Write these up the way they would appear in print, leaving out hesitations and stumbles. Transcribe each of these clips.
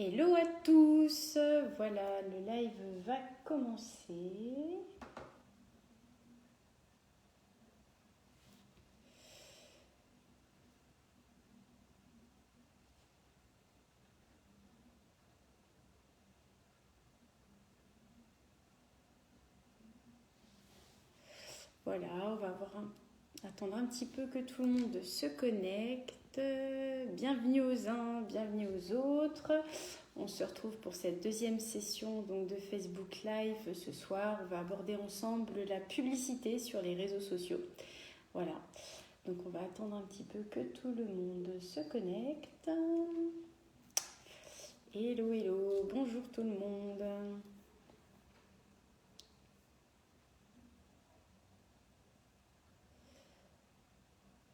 Hello à tous, voilà, le live va commencer. Voilà, on va attendre un petit peu que tout le monde se connecte. Bienvenue aux uns, bienvenue aux autres. On se retrouve pour cette deuxième session donc, de Facebook Live ce soir. On va aborder ensemble la publicité sur les réseaux sociaux. Voilà, donc on va attendre un petit peu que tout le monde se connecte. Hello, hello, bonjour tout le monde.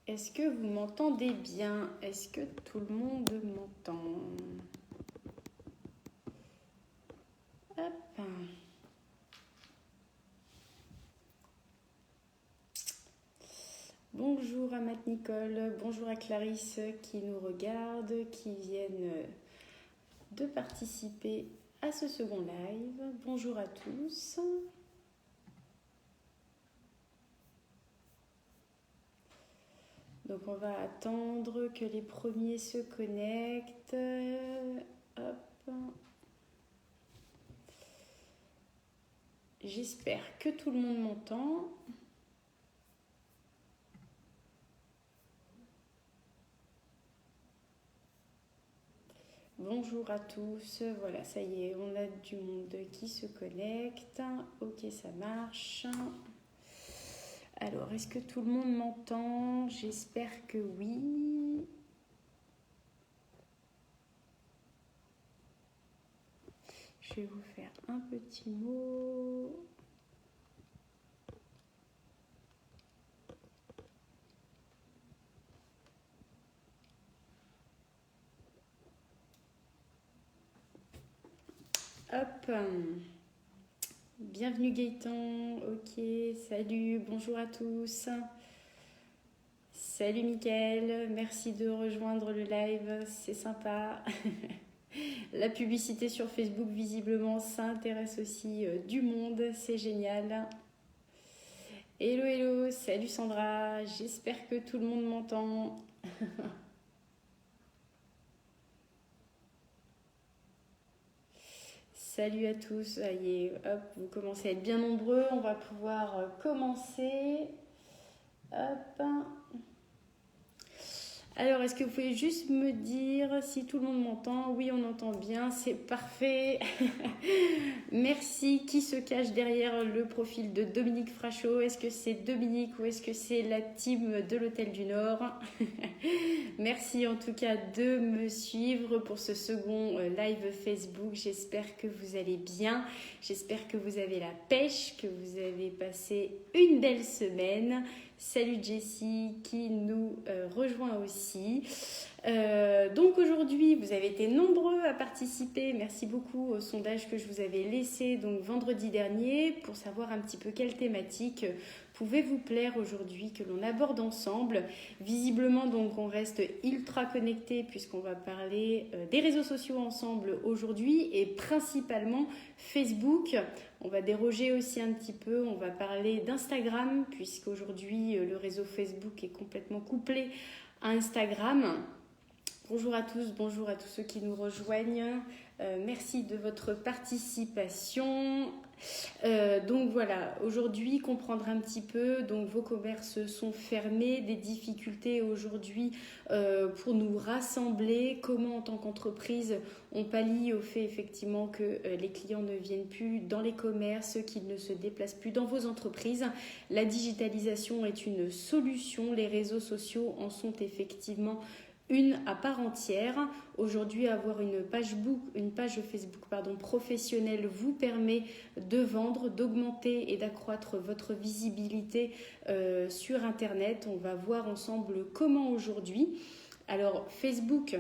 Est-ce que vous m'entendez bien? Est-ce que tout le monde m'entend? Hop. Bonjour à Matt Nicole, bonjour à Clarisse qui nous regarde, qui viennent de participer à ce second live. Bonjour à tous. Donc on va attendre que les premiers se connectent. Hop. J'espère que tout le monde m'entend. Bonjour à tous, voilà, ça y est, on a du monde qui se connecte. Ok, ça marche. Alors, est-ce que tout le monde m'entend? J'espère que oui. Je vais vous faire un petit mot. Hop. Bienvenue Gaëtan. Ok, salut, bonjour à tous. Salut Mickaël, merci de rejoindre le live, c'est sympa. La publicité sur Facebook, visiblement, ça intéresse aussi du monde, c'est génial. Hello, hello, salut Sandra, j'espère que tout le monde m'entend. Salut à tous, ça y est, hop, vous commencez à être bien nombreux, on va pouvoir commencer. Hop. Alors, est-ce que vous pouvez juste me dire si tout le monde m'entend? Oui, on entend bien, c'est parfait. Merci. Qui se cache derrière le profil de Dominique Frachot? Est-ce que c'est Dominique ou est-ce que c'est la team de l'Hôtel du Nord? Merci en tout cas de me suivre pour ce second live Facebook. J'espère que vous allez bien. J'espère que vous avez la pêche, que vous avez passé une belle semaine. Salut Jessie qui nous rejoint aussi. Donc aujourd'hui, vous avez été nombreux à participer. Merci beaucoup au sondage que je vous avais laissé donc vendredi dernier pour savoir un petit peu quelle thématique pouvait vous plaire aujourd'hui que l'on aborde ensemble. Visiblement, donc, on reste ultra connectés puisqu'on va parler des réseaux sociaux ensemble aujourd'hui et principalement Facebook. On va déroger aussi un petit peu, on va parler d'Instagram puisqu'aujourd'hui, le réseau Facebook est complètement couplé à Instagram. Bonjour à tous ceux qui nous rejoignent. Merci de votre participation. Donc voilà, aujourd'hui comprendre un petit peu, donc vos commerces sont fermés, des difficultés aujourd'hui pour nous rassembler, comment en tant qu'entreprise on pallie au fait effectivement que les clients ne viennent plus dans les commerces, qu'ils ne se déplacent plus dans vos entreprises. La digitalisation est une solution, les réseaux sociaux en sont effectivement une à part entière. Aujourd'hui, avoir une page Facebook professionnelle vous permet de vendre, d'augmenter et d'accroître votre visibilité sur Internet. On va voir ensemble comment aujourd'hui. Alors, Facebook,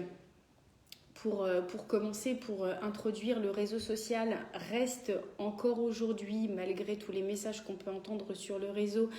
pour commencer, pour introduire le réseau social, reste encore aujourd'hui, malgré tous les messages qu'on peut entendre sur le réseau,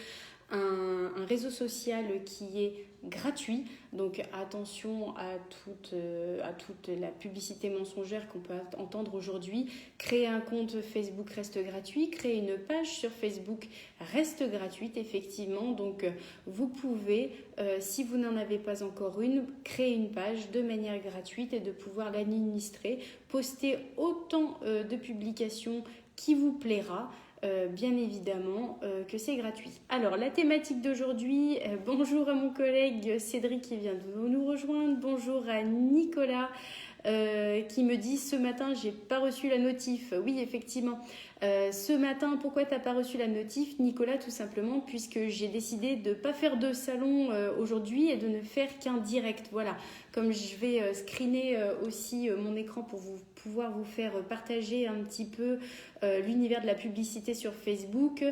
un réseau social qui est gratuit. Donc attention à toute la publicité mensongère qu'on peut entendre aujourd'hui. Créer un compte Facebook reste gratuit. Créer une page sur Facebook reste gratuite, effectivement. Donc vous pouvez, si vous n'en avez pas encore une, créer une page de manière gratuite et de pouvoir l'administrer. Poster autant de publications qui vous plaira. Bien évidemment que c'est gratuit. Alors la thématique d'aujourd'hui, bonjour à mon collègue Cédric qui vient de nous rejoindre, bonjour à Nicolas qui me dit ce matin j'ai pas reçu la notif. Oui, effectivement, ce matin, pourquoi t'as pas reçu la notif, Nicolas? Tout simplement puisque j'ai décidé de pas faire de salon aujourd'hui et de ne faire qu'un direct. Voilà, comme je vais screener aussi mon écran pour pouvoir vous faire partager un petit peu l'univers de la publicité sur Facebook,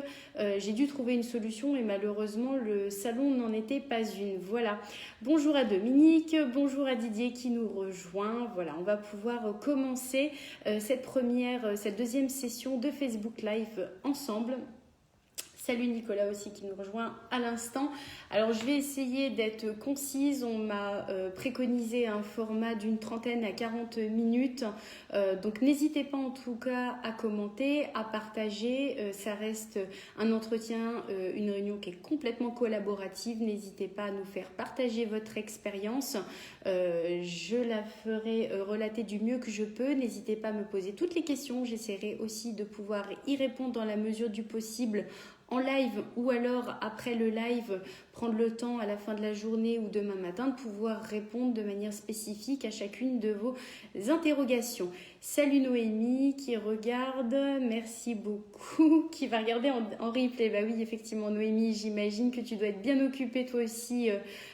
j'ai dû trouver une solution et malheureusement le salon n'en était pas une. Voilà. Bonjour à Dominique, bonjour à Didier qui nous rejoint. Voilà, on va pouvoir commencer cette deuxième session de Facebook Live ensemble. Salut Nicolas aussi qui nous rejoint à l'instant. Alors je vais essayer d'être concise. On m'a préconisé un format d'une 30 à 40 minutes. Donc n'hésitez pas en tout cas à commenter, à partager. Ça reste un entretien, une réunion qui est complètement collaborative. N'hésitez pas à nous faire partager votre expérience. Je la ferai relater du mieux que je peux. N'hésitez pas à me poser toutes les questions. J'essaierai aussi de pouvoir y répondre dans la mesure du possible en live ou alors après le live, prendre le temps à la fin de la journée ou demain matin de pouvoir répondre de manière spécifique à chacune de vos interrogations. Salut Noémie qui regarde, merci beaucoup, qui va regarder en replay. Bah oui, effectivement Noémie, j'imagine que tu dois être bien occupée toi aussi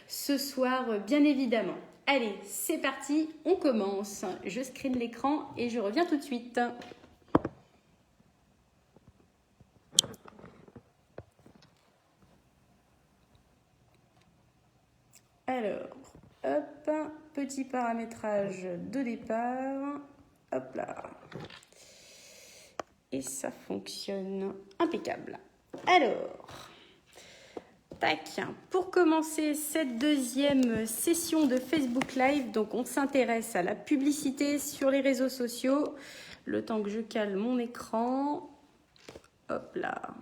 ce soir, bien évidemment. Allez, c'est parti, on commence. Je screen l'écran et je reviens tout de suite. Alors, hop, petit paramétrage de départ, hop là, et ça fonctionne impeccable. Alors, tac, pour commencer cette deuxième session de Facebook Live, donc on s'intéresse à la publicité sur les réseaux sociaux, le temps que je cale mon écran, hop là,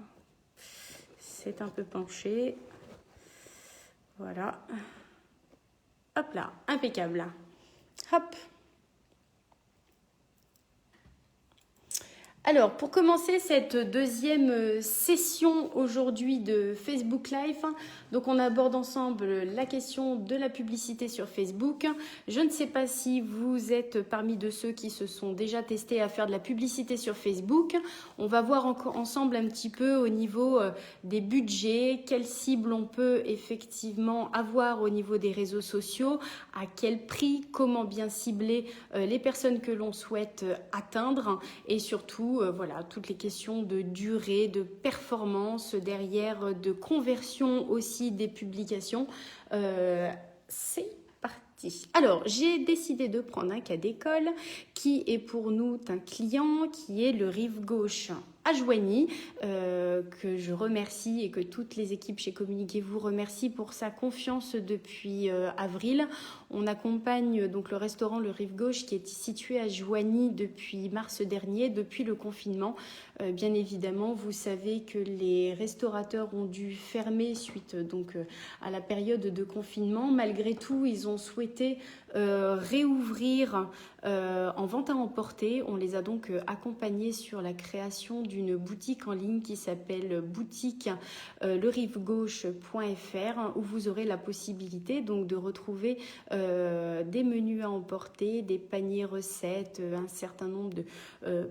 c'est un peu penché, voilà. Hop là, impeccable. Hop. Alors, pour commencer cette deuxième session aujourd'hui de Facebook Live, donc on aborde ensemble la question de la publicité sur Facebook. Je ne sais pas si vous êtes parmi de ceux qui se sont déjà testés à faire de la publicité sur Facebook. On va voir ensemble un petit peu au niveau des budgets, quelles cibles on peut effectivement avoir au niveau des réseaux sociaux, à quel prix, comment bien cibler les personnes que l'on souhaite atteindre et surtout voilà, toutes les questions de durée, de performance derrière, de conversion aussi des publications. C'est parti. Alors, j'ai décidé de prendre un cas d'école qui est pour nous un client qui est le Rive Gauche à Joigny, que je remercie et que toutes les équipes chez Communiquez vous remercient pour sa confiance depuis avril. On accompagne donc le restaurant Le Rive Gauche qui est situé à Joigny depuis mars dernier, depuis le confinement. Bien évidemment, vous savez que les restaurateurs ont dû fermer suite donc à la période de confinement. Malgré tout, ils ont souhaité réouvrir en vente à emporter. On les a donc accompagnés sur la création d'une boutique en ligne qui s'appelle boutique lerivegauche.fr où vous aurez la possibilité donc de retrouver des menus à emporter, des paniers recettes, un certain nombre de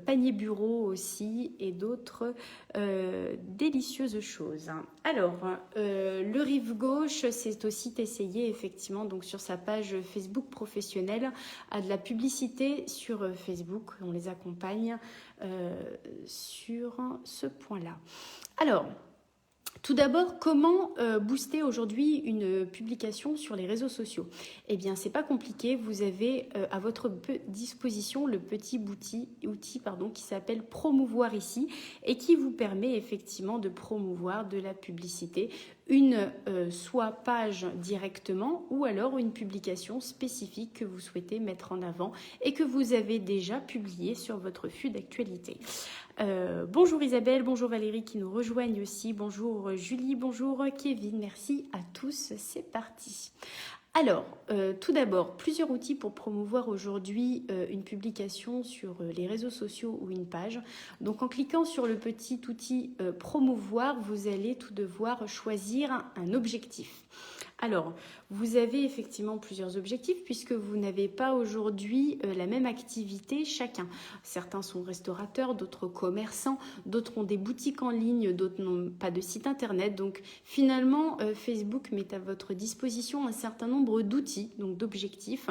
paniers bureaux aussi et d'autres délicieuses choses. Alors, le Rive Gauche, c'est aussi essayé effectivement donc sur sa page Facebook professionnelle à de la publicité sur Facebook. On les accompagne sur ce point-là. Alors, tout d'abord, comment booster aujourd'hui une publication sur les réseaux sociaux? Eh bien, c'est pas compliqué. Vous avez à votre disposition le petit outil qui s'appelle Promouvoir ici et qui vous permet effectivement de promouvoir de la publicité une soit page directement ou alors une publication spécifique que vous souhaitez mettre en avant et que vous avez déjà publiée sur votre flux d'actualité. Bonjour Isabelle, bonjour Valérie qui nous rejoignent aussi, bonjour Julie, bonjour Kevin, merci à tous, c'est parti. Alors, tout d'abord, plusieurs outils pour promouvoir aujourd'hui une publication sur les réseaux sociaux ou une page. Donc, en cliquant sur le petit outil promouvoir, vous allez tout devoir choisir un objectif. Alors, vous avez effectivement plusieurs objectifs puisque vous n'avez pas aujourd'hui la même activité chacun. Certains sont restaurateurs, d'autres commerçants, d'autres ont des boutiques en ligne, d'autres n'ont pas de site internet. Donc finalement, Facebook met à votre disposition un certain nombre d'outils, donc d'objectifs,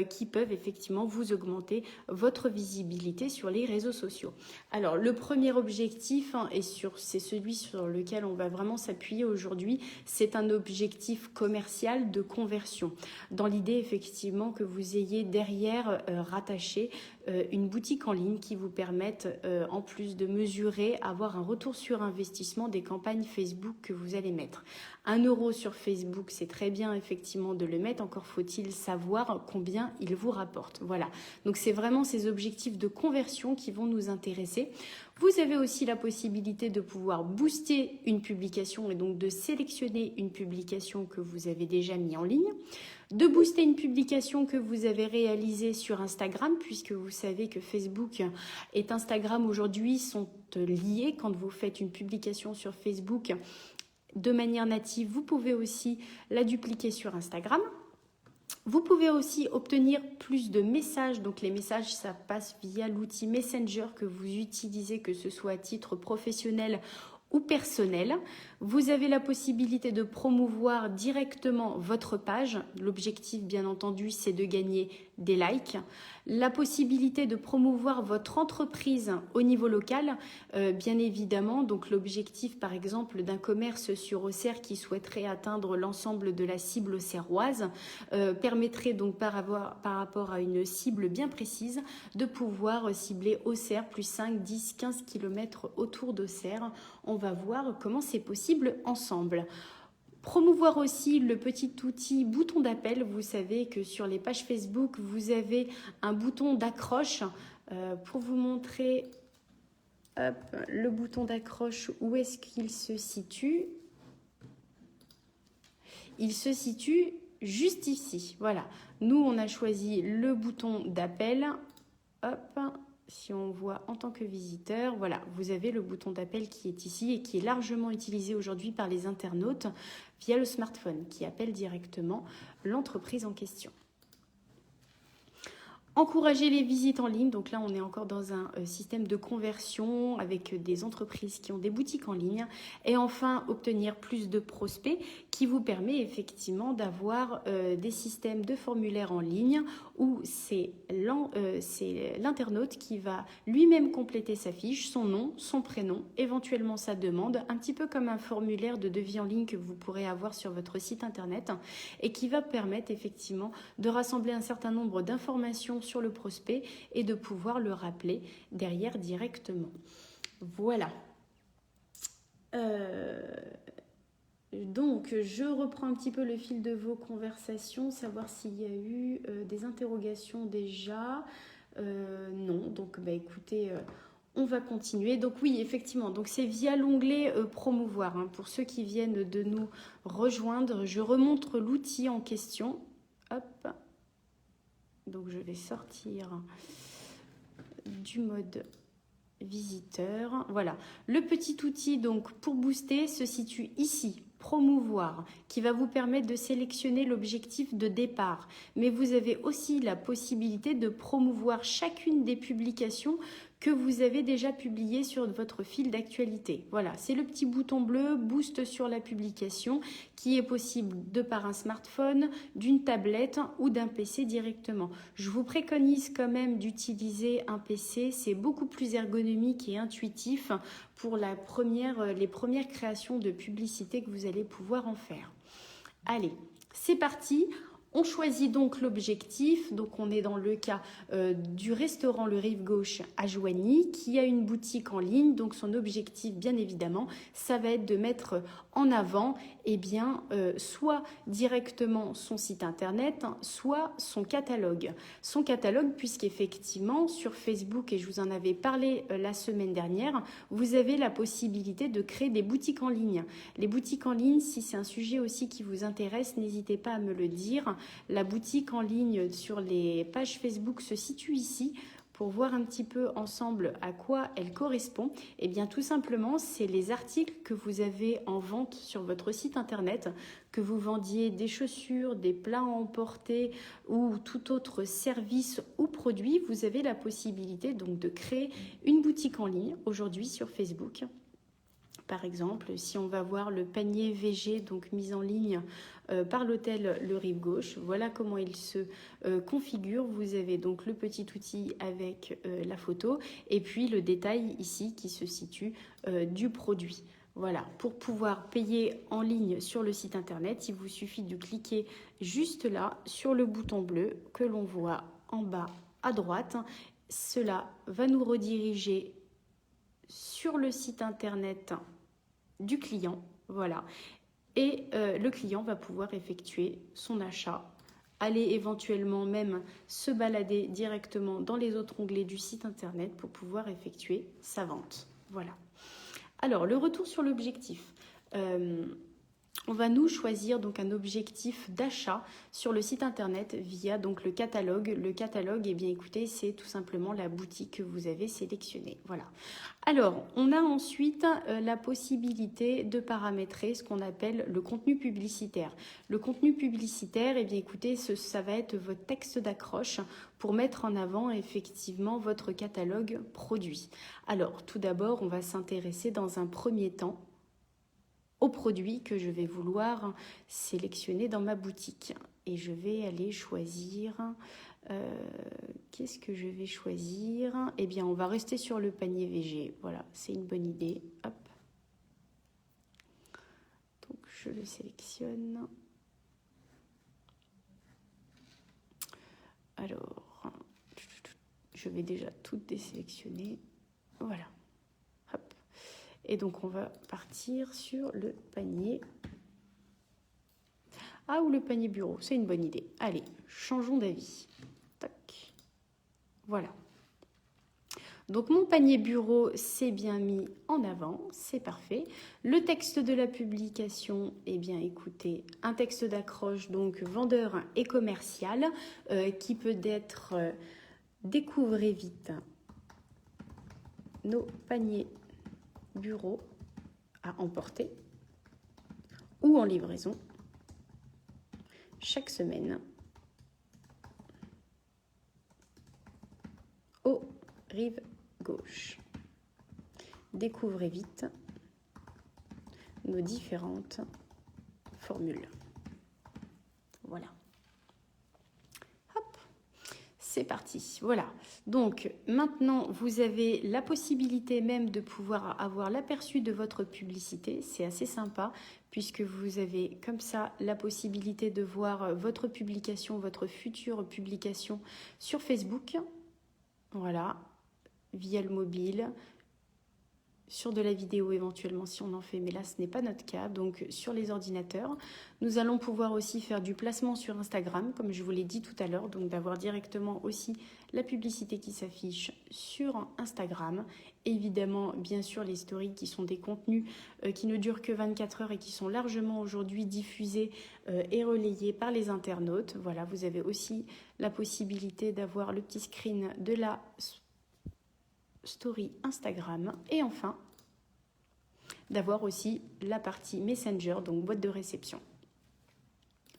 qui peuvent effectivement vous augmenter votre visibilité sur les réseaux sociaux. Alors, le premier objectif, c'est celui sur lequel on va vraiment s'appuyer aujourd'hui, c'est un objectif commercial de conversion. Dans l'idée effectivement que vous ayez derrière rattaché une boutique en ligne qui vous permette en plus de mesurer, avoir un retour sur investissement des campagnes Facebook que vous allez mettre. 1 € sur Facebook, c'est très bien effectivement de le mettre, encore faut-il savoir combien il vous rapporte. Voilà, donc c'est vraiment ces objectifs de conversion qui vont nous intéresser. Vous avez aussi la possibilité de pouvoir booster une publication et donc de sélectionner une publication que vous avez déjà mis en ligne, de booster une publication que vous avez réalisée sur Instagram, puisque vous savez que Facebook et Instagram aujourd'hui sont liés. Quand vous faites une publication sur Facebook de manière native, vous pouvez aussi la dupliquer sur Instagram. Vous pouvez aussi obtenir plus de messages. Donc les messages, ça passe via l'outil Messenger que vous utilisez, que ce soit à titre professionnel ou personnel. Vous avez la possibilité de promouvoir directement votre page. L'objectif, bien entendu, c'est de gagner des likes. La possibilité de promouvoir votre entreprise au niveau local, bien évidemment. Donc l'objectif, par exemple, d'un commerce sur Auxerre qui souhaiterait atteindre l'ensemble de la cible auxerroise, permettrait donc par rapport à une cible bien précise de pouvoir cibler Auxerre plus 5, 10, 15 km autour d'Auxerre. On va voir comment c'est possible ensemble. Promouvoir aussi le petit outil bouton d'appel. Vous savez que sur les pages Facebook, vous avez un bouton d'accroche. Pour vous montrer le bouton d'accroche, où est-ce qu'il se situe? Il se situe juste ici. Voilà. Nous, on a choisi le bouton d'appel. Hop. Si on voit en tant que visiteur, voilà, vous avez le bouton d'appel qui est ici et qui est largement utilisé aujourd'hui par les internautes via le smartphone qui appelle directement l'entreprise en question. Encourager les visites en ligne, donc là on est encore dans un système de conversion avec des entreprises qui ont des boutiques en ligne. Et enfin, obtenir plus de prospects qui vous permet effectivement d'avoir des systèmes de formulaires en ligne où c'est l'internaute qui va lui-même compléter sa fiche, son nom, son prénom, éventuellement sa demande, un petit peu comme un formulaire de devis en ligne que vous pourrez avoir sur votre site internet et qui va permettre effectivement de rassembler un certain nombre d'informations sur le prospect et de pouvoir le rappeler derrière directement. Voilà. Donc, je reprends un petit peu le fil de vos conversations, savoir s'il y a eu des interrogations déjà. Non, donc écoutez, on va continuer. Donc oui, effectivement, donc c'est via l'onglet promouvoir. Hein. Pour ceux qui viennent de nous rejoindre, je remontre l'outil en question. Hop. Donc je vais sortir du mode visiteur. Voilà. Le petit outil donc pour booster se situe ici. Promouvoir, qui va vous permettre de sélectionner l'objectif de départ. Mais vous avez aussi la possibilité de promouvoir chacune des publications que vous avez déjà publiées sur votre fil d'actualité. Voilà, c'est le petit bouton bleu, boost sur la publication, qui est possible de par un smartphone, d'une tablette ou d'un PC directement. Je vous préconise quand même d'utiliser un PC, c'est beaucoup plus ergonomique et intuitif pour les premières créations de publicité que vous allez pouvoir en faire. Allez, c'est parti. On choisit donc l'objectif, donc on est dans le cas du restaurant Le Rive Gauche à Joigny qui a une boutique en ligne, donc son objectif bien évidemment, ça va être de mettre en avant eh bien, soit directement son site internet, soit son catalogue. Son catalogue, puisqu'effectivement, sur Facebook, et je vous en avais parlé la semaine dernière, vous avez la possibilité de créer des boutiques en ligne. Les boutiques en ligne, si c'est un sujet aussi qui vous intéresse, n'hésitez pas à me le dire. La boutique en ligne sur les pages Facebook se situe ici. Pour voir un petit peu ensemble à quoi elle correspond, eh bien tout simplement, c'est les articles que vous avez en vente sur votre site internet, que vous vendiez des chaussures, des plats à emporter ou tout autre service ou produit. Vous avez la possibilité donc de créer une boutique en ligne aujourd'hui sur Facebook. Par exemple, si on va voir le panier VG, donc mis en ligne par l'hôtel Le Rive Gauche, voilà comment il se configure. Vous avez donc le petit outil avec la photo et puis le détail ici qui se situe du produit. Voilà, pour pouvoir payer en ligne sur le site internet, il vous suffit de cliquer juste là sur le bouton bleu que l'on voit en bas à droite. Cela va nous rediriger sur le site internet du client, voilà. Et le client va pouvoir effectuer son achat, aller éventuellement même se balader directement dans les autres onglets du site internet pour pouvoir effectuer sa vente. Voilà. Alors, le retour sur l'objectif. On va nous choisir donc un objectif d'achat sur le site internet via donc le catalogue. Le catalogue, eh bien écoutez, c'est tout simplement la boutique que vous avez sélectionnée. Voilà. Alors, on a ensuite la possibilité de paramétrer ce qu'on appelle le contenu publicitaire. Le contenu publicitaire, eh bien écoutez, ça va être votre texte d'accroche pour mettre en avant effectivement votre catalogue produit. Alors, tout d'abord, on va s'intéresser dans un premier temps aux produits que je vais vouloir sélectionner dans ma boutique. Et je vais aller choisir... qu'est-ce que je vais choisir? Eh bien, on va rester sur le panier VG. Voilà, c'est une bonne idée. Hop. Donc, je le sélectionne. Alors, je vais déjà tout désélectionner. Voilà. Hop. Et donc, on va partir sur le panier. Ah, ou le panier bureau, c'est une bonne idée. Allez, changeons d'avis. Tac. Voilà. Donc, mon panier bureau s'est bien mis en avant, c'est parfait. Le texte de la publication, eh bien, écoutez, un texte d'accroche, donc vendeur et commercial, qui peut être découvrez vite nos paniers bureau à emporter ou en livraison chaque semaine aux rives gauche. Découvrez vite nos différentes formules. Voilà. Hop, c'est parti. Voilà. Donc maintenant, vous avez la possibilité même de pouvoir avoir l'aperçu de votre publicité. C'est assez sympa puisque vous avez comme ça la possibilité de voir votre publication, votre future publication sur Facebook. Voilà, via le mobile, sur de la vidéo éventuellement si on en fait, mais là ce n'est pas notre cas, donc sur les ordinateurs. Nous allons pouvoir aussi faire du placement sur Instagram, comme je vous l'ai dit tout à l'heure, donc d'avoir directement aussi la publicité qui s'affiche sur Instagram. Évidemment, bien sûr, les stories qui sont des contenus qui ne durent que 24 heures et qui sont largement aujourd'hui diffusés et relayés par les internautes. Voilà, vous avez aussi la possibilité d'avoir le petit screen de la story Instagram et enfin d'avoir aussi la partie Messenger, donc boîte de réception.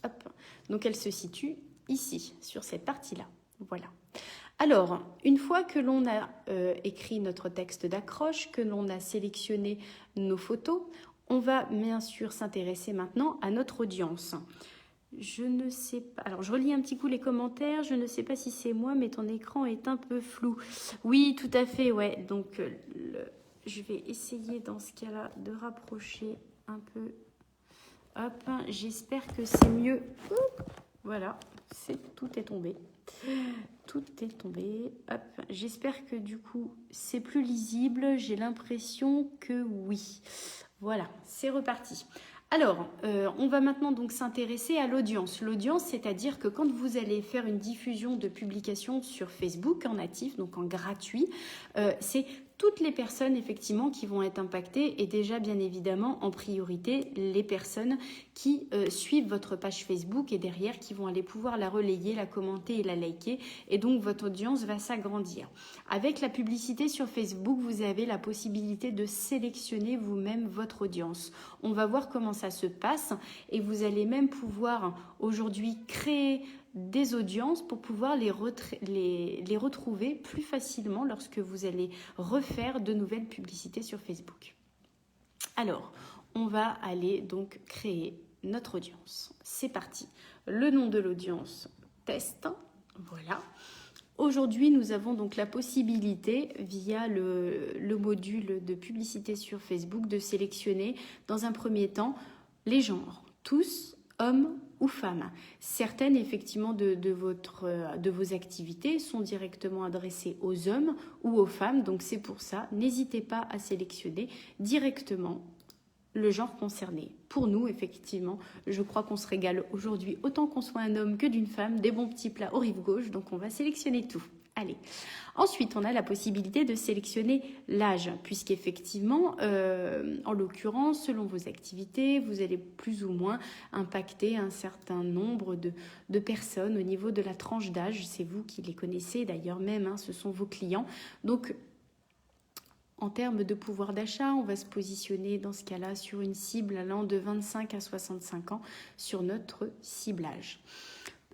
Hop. Donc elle se situe ici, sur cette partie-là. Voilà. Alors, une fois que l'on a écrit notre texte d'accroche, que l'on a sélectionné nos photos, on va bien sûr s'intéresser maintenant à notre audience. Je ne sais pas. Alors, je relis un petit coup les commentaires. Je ne sais pas si c'est moi, mais ton écran est un peu flou. Oui, tout à fait, ouais. Donc, je vais essayer dans ce cas-là de rapprocher un peu. Hop, j'espère que c'est mieux. Voilà, tout est tombé. Tout est tombé. Hop, j'espère que du coup, c'est plus lisible. J'ai l'impression que oui. Voilà, c'est reparti. Alors, on va maintenant donc s'intéresser à l'audience. L'audience, c'est-à-dire que quand vous allez faire une diffusion de publication sur Facebook en natif, donc en gratuit, c'est toutes les personnes effectivement qui vont être impactées et déjà bien évidemment en priorité les personnes qui suivent votre page Facebook et derrière qui vont aller pouvoir la relayer, la commenter et la liker et donc votre audience va s'agrandir. Avec la publicité sur Facebook, vous avez la possibilité de sélectionner vous-même votre audience. On va voir comment ça se passe et vous allez même pouvoir aujourd'hui créer des audiences pour pouvoir les retrouver plus facilement lorsque vous allez refaire de nouvelles publicités sur Facebook. Alors, on va aller donc créer notre audience. C'est parti. Le nom de l'audience, test. Voilà. Aujourd'hui, nous avons donc la possibilité, via le module de publicité sur Facebook, de sélectionner dans un premier temps les genres, tous, hommes ou femmes. Certaines, effectivement, de vos activités sont directement adressées aux hommes ou aux femmes. Donc, c'est pour ça, n'hésitez pas à sélectionner directement le genre concerné. Pour nous, effectivement, je crois qu'on se régale aujourd'hui autant qu'on soit un homme que d'une femme, des bons petits plats aux rives gauche, donc on va sélectionner tout. Allez. Ensuite, on a la possibilité de sélectionner l'âge, puisqu'effectivement, en l'occurrence, selon vos activités, vous allez plus ou moins impacter un certain nombre de personnes au niveau de la tranche d'âge. C'est vous qui les connaissez d'ailleurs même, hein, ce sont vos clients. Donc, en termes de pouvoir d'achat, on va se positionner dans ce cas-là sur une cible allant de 25 à 65 ans sur notre ciblage.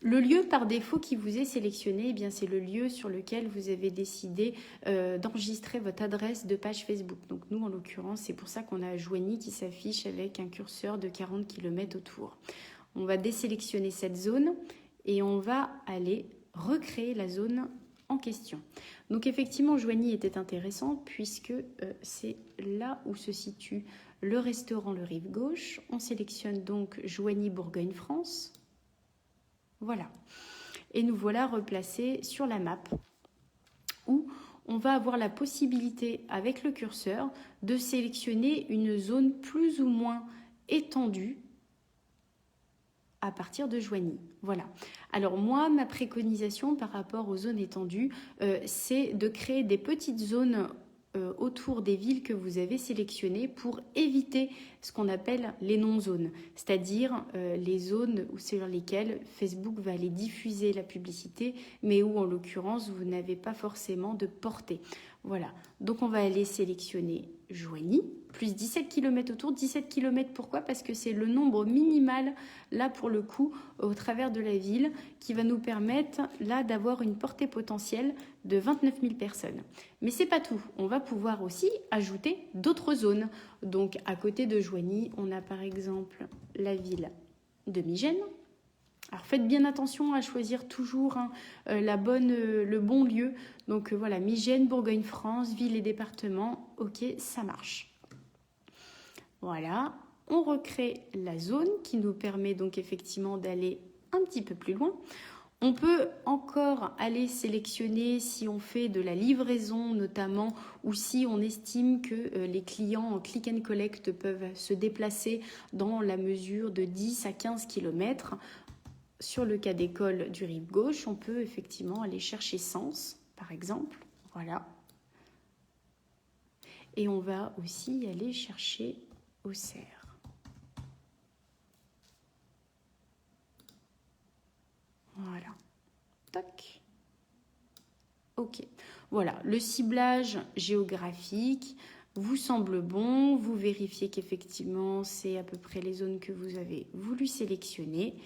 Le lieu par défaut qui vous est sélectionné, eh bien, c'est le lieu sur lequel vous avez décidé d'enregistrer votre adresse de page Facebook. Donc nous, en l'occurrence, c'est pour ça qu'on a Joigny qui s'affiche avec un curseur de 40 km autour. On va désélectionner cette zone et on va aller recréer la zone en question. Donc effectivement, Joigny était intéressant puisque c'est là où se situe le restaurant Le Rive Gauche. On sélectionne donc Joigny Bourgogne-France. Voilà. Et nous voilà replacés sur la map où on va avoir la possibilité avec le curseur de sélectionner une zone plus ou moins étendue à partir de Joigny. Voilà. Alors moi, ma préconisation par rapport aux zones étendues, c'est de créer des petites zones autour des villes que vous avez sélectionnées pour éviter ce qu'on appelle les non-zones, c'est-à-dire les zones sur lesquelles Facebook va aller diffuser la publicité, mais où en l'occurrence vous n'avez pas forcément de portée. Voilà, donc on va aller sélectionner Joigny, plus 17 km autour. 17 km, pourquoi? Parce que c'est le nombre minimal, là pour le coup, au travers de la ville, qui va nous permettre là d'avoir une portée potentielle de 29 000 personnes. Mais c'est pas tout, on va pouvoir aussi ajouter d'autres zones. Donc à côté de Joigny, on a par exemple la ville de Migène. Alors faites bien attention à choisir toujours le bon lieu. Donc voilà, Migène, Bourgogne-France, ville et département, ok, ça marche. Voilà, on recrée la zone qui nous permet donc effectivement d'aller un petit peu plus loin. On peut encore aller sélectionner si on fait de la livraison notamment ou si on estime que les clients en click and collect peuvent se déplacer dans la mesure de 10 à 15 km. Sur le cas d'école du Rive Gauche, on peut effectivement aller chercher Sens, par exemple. Voilà. Et on va aussi aller chercher Auxerre. Voilà. Tac. Ok. Voilà. Le ciblage géographique vous semble bon. Vous vérifiez qu'effectivement, c'est à peu près les zones que vous avez voulu sélectionner.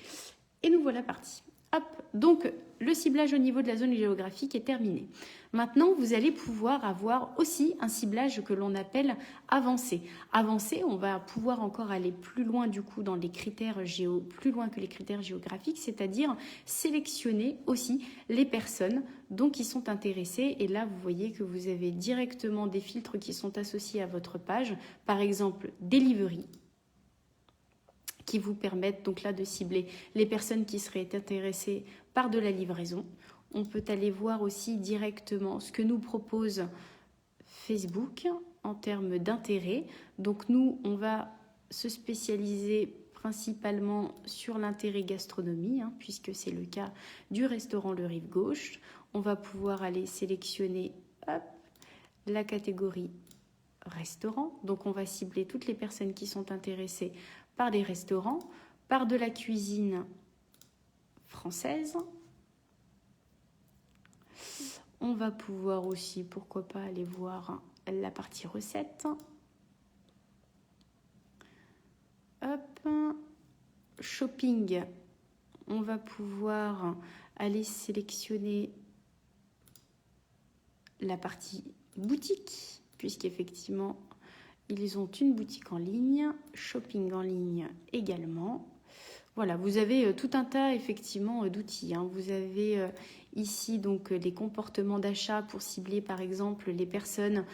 Et nous voilà partis. Hop, donc le ciblage au niveau de la zone géographique est terminé. Maintenant, vous allez pouvoir avoir aussi un ciblage que l'on appelle avancé. Avancé, on va pouvoir encore aller plus loin du coup dans les critères plus loin que les critères géographiques, c'est-à-dire sélectionner aussi les personnes donc qui sont intéressées. Et là, vous voyez que vous avez directement des filtres qui sont associés à votre page, par exemple delivery, qui vous permettent donc là de cibler les personnes qui seraient intéressées par de la livraison. On peut aller voir aussi directement ce que nous propose Facebook en termes d'intérêt. Donc nous, on va se spécialiser principalement sur l'intérêt gastronomie, puisque c'est le cas du restaurant Le Rive Gauche. On va pouvoir aller sélectionner la catégorie restaurant. Donc on va cibler toutes les personnes qui sont intéressées par les restaurants, par de la cuisine française. On va pouvoir aussi, pourquoi pas, aller voir la partie recettes. Hop, shopping. On va pouvoir aller sélectionner la partie boutique, puisqu'effectivement, ils ont une boutique en ligne, shopping en ligne également. Voilà, vous avez tout un tas effectivement d'outils. Vous avez ici donc les comportements d'achat pour cibler par exemple les personnes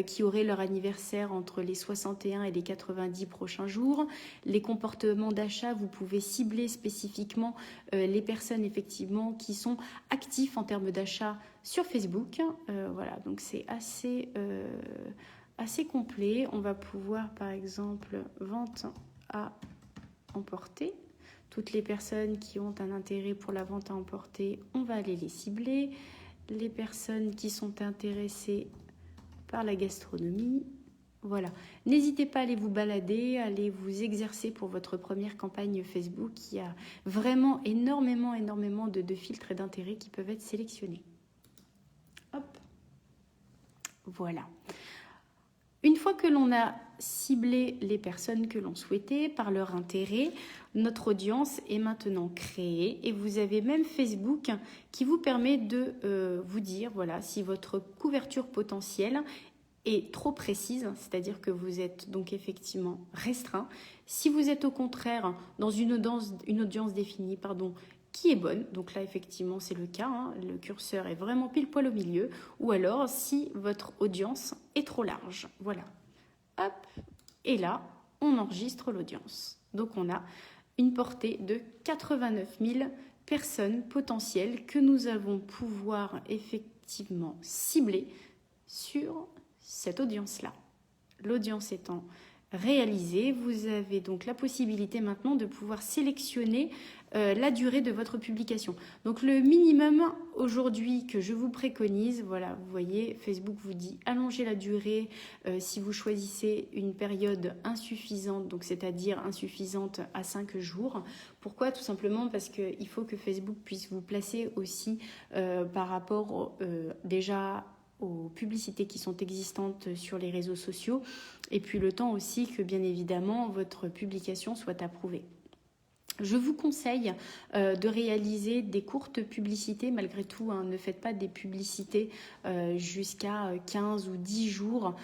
qui auraient leur anniversaire entre les 61 et les 90 prochains jours. Les comportements d'achat, vous pouvez cibler spécifiquement les personnes effectivement qui sont actifs en termes d'achat sur Facebook. Voilà, donc c'est assez complet. On va pouvoir par exemple vente à emporter. Toutes les personnes qui ont un intérêt pour la vente à emporter, on va aller les cibler. Les personnes qui sont intéressées par la gastronomie, voilà. N'hésitez pas à aller vous balader, à aller vous exercer pour votre première campagne Facebook. Il y a vraiment énormément de filtres et d'intérêts qui peuvent être sélectionnés. Hop, voilà. Une fois que l'on a ciblé les personnes que l'on souhaitait par leur intérêt, notre audience est maintenant créée et vous avez même Facebook qui vous permet de vous dire voilà, si votre couverture potentielle est trop précise, c'est-à-dire que vous êtes donc effectivement restreint. Si vous êtes au contraire dans une audience définie, qui est bonne, donc là effectivement c'est le cas, le curseur est vraiment pile poil au milieu, ou alors si votre audience est trop large, voilà. Hop, et là on enregistre l'audience. Donc on a une portée de 89 000 personnes potentielles que nous allons pouvoir effectivement cibler sur cette audience-là. L'audience étant réalisée, vous avez donc la possibilité maintenant de pouvoir sélectionner la durée de votre publication. Donc le minimum aujourd'hui que je vous préconise, voilà, vous voyez, Facebook vous dit allonger la durée si vous choisissez une période insuffisante, donc c'est-à-dire insuffisante à 5 jours. Pourquoi? Tout simplement parce qu'il faut que Facebook puisse vous placer aussi par rapport déjà aux publicités qui sont existantes sur les réseaux sociaux et puis le temps aussi que bien évidemment votre publication soit approuvée. Je vous conseille de réaliser des courtes publicités malgré tout. Ne faites pas des publicités jusqu'à 15 ou 10 jours,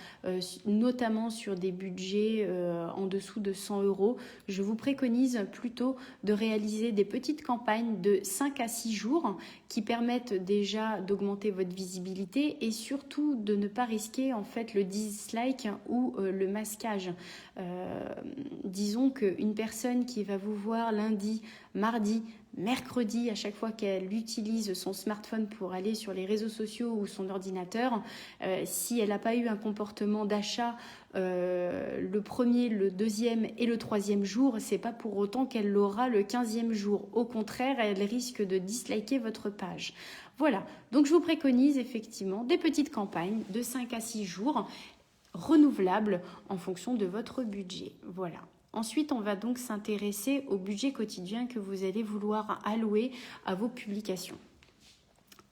notamment sur des budgets en dessous de 100 €. Je vous préconise plutôt de réaliser des petites campagnes de 5 à 6 jours qui permettent déjà d'augmenter votre visibilité et surtout de ne pas risquer en fait le dislike ou le masquage. Disons qu'une personne qui va vous voir lundi, mardi, mercredi, à chaque fois qu'elle utilise son smartphone pour aller sur les réseaux sociaux ou son ordinateur, si elle n'a pas eu un comportement d'achat le premier, le deuxième et le troisième jour, c'est pas pour autant qu'elle l'aura le 15e jour. Au contraire, elle risque de disliker votre page. Voilà, donc je vous préconise effectivement des petites campagnes de 5 à 6 jours renouvelables en fonction de votre budget. Voilà. Ensuite, on va donc s'intéresser au budget quotidien que vous allez vouloir allouer à vos publications.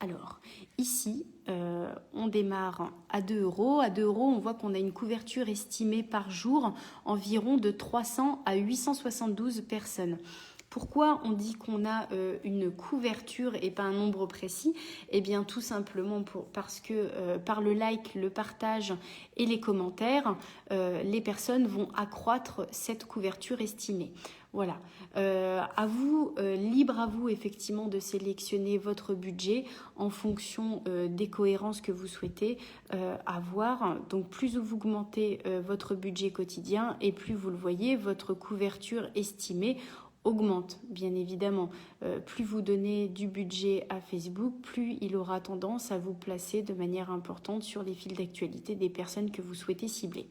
Alors, ici, on démarre à 2 €. À 2 €, on voit qu'on a une couverture estimée par jour environ de 300 à 872 personnes. Pourquoi on dit qu'on a une couverture et pas un nombre précis? Eh bien, tout simplement parce que par le like, le partage et les commentaires, les personnes vont accroître cette couverture estimée. Voilà, à vous, libre à vous effectivement de sélectionner votre budget en fonction des cohérences que vous souhaitez avoir. Donc plus vous augmentez votre budget quotidien et plus vous le voyez, votre couverture estimée augmente, bien évidemment. Plus vous donnez du budget à Facebook, plus il aura tendance à vous placer de manière importante sur les fils d'actualité des personnes que vous souhaitez cibler.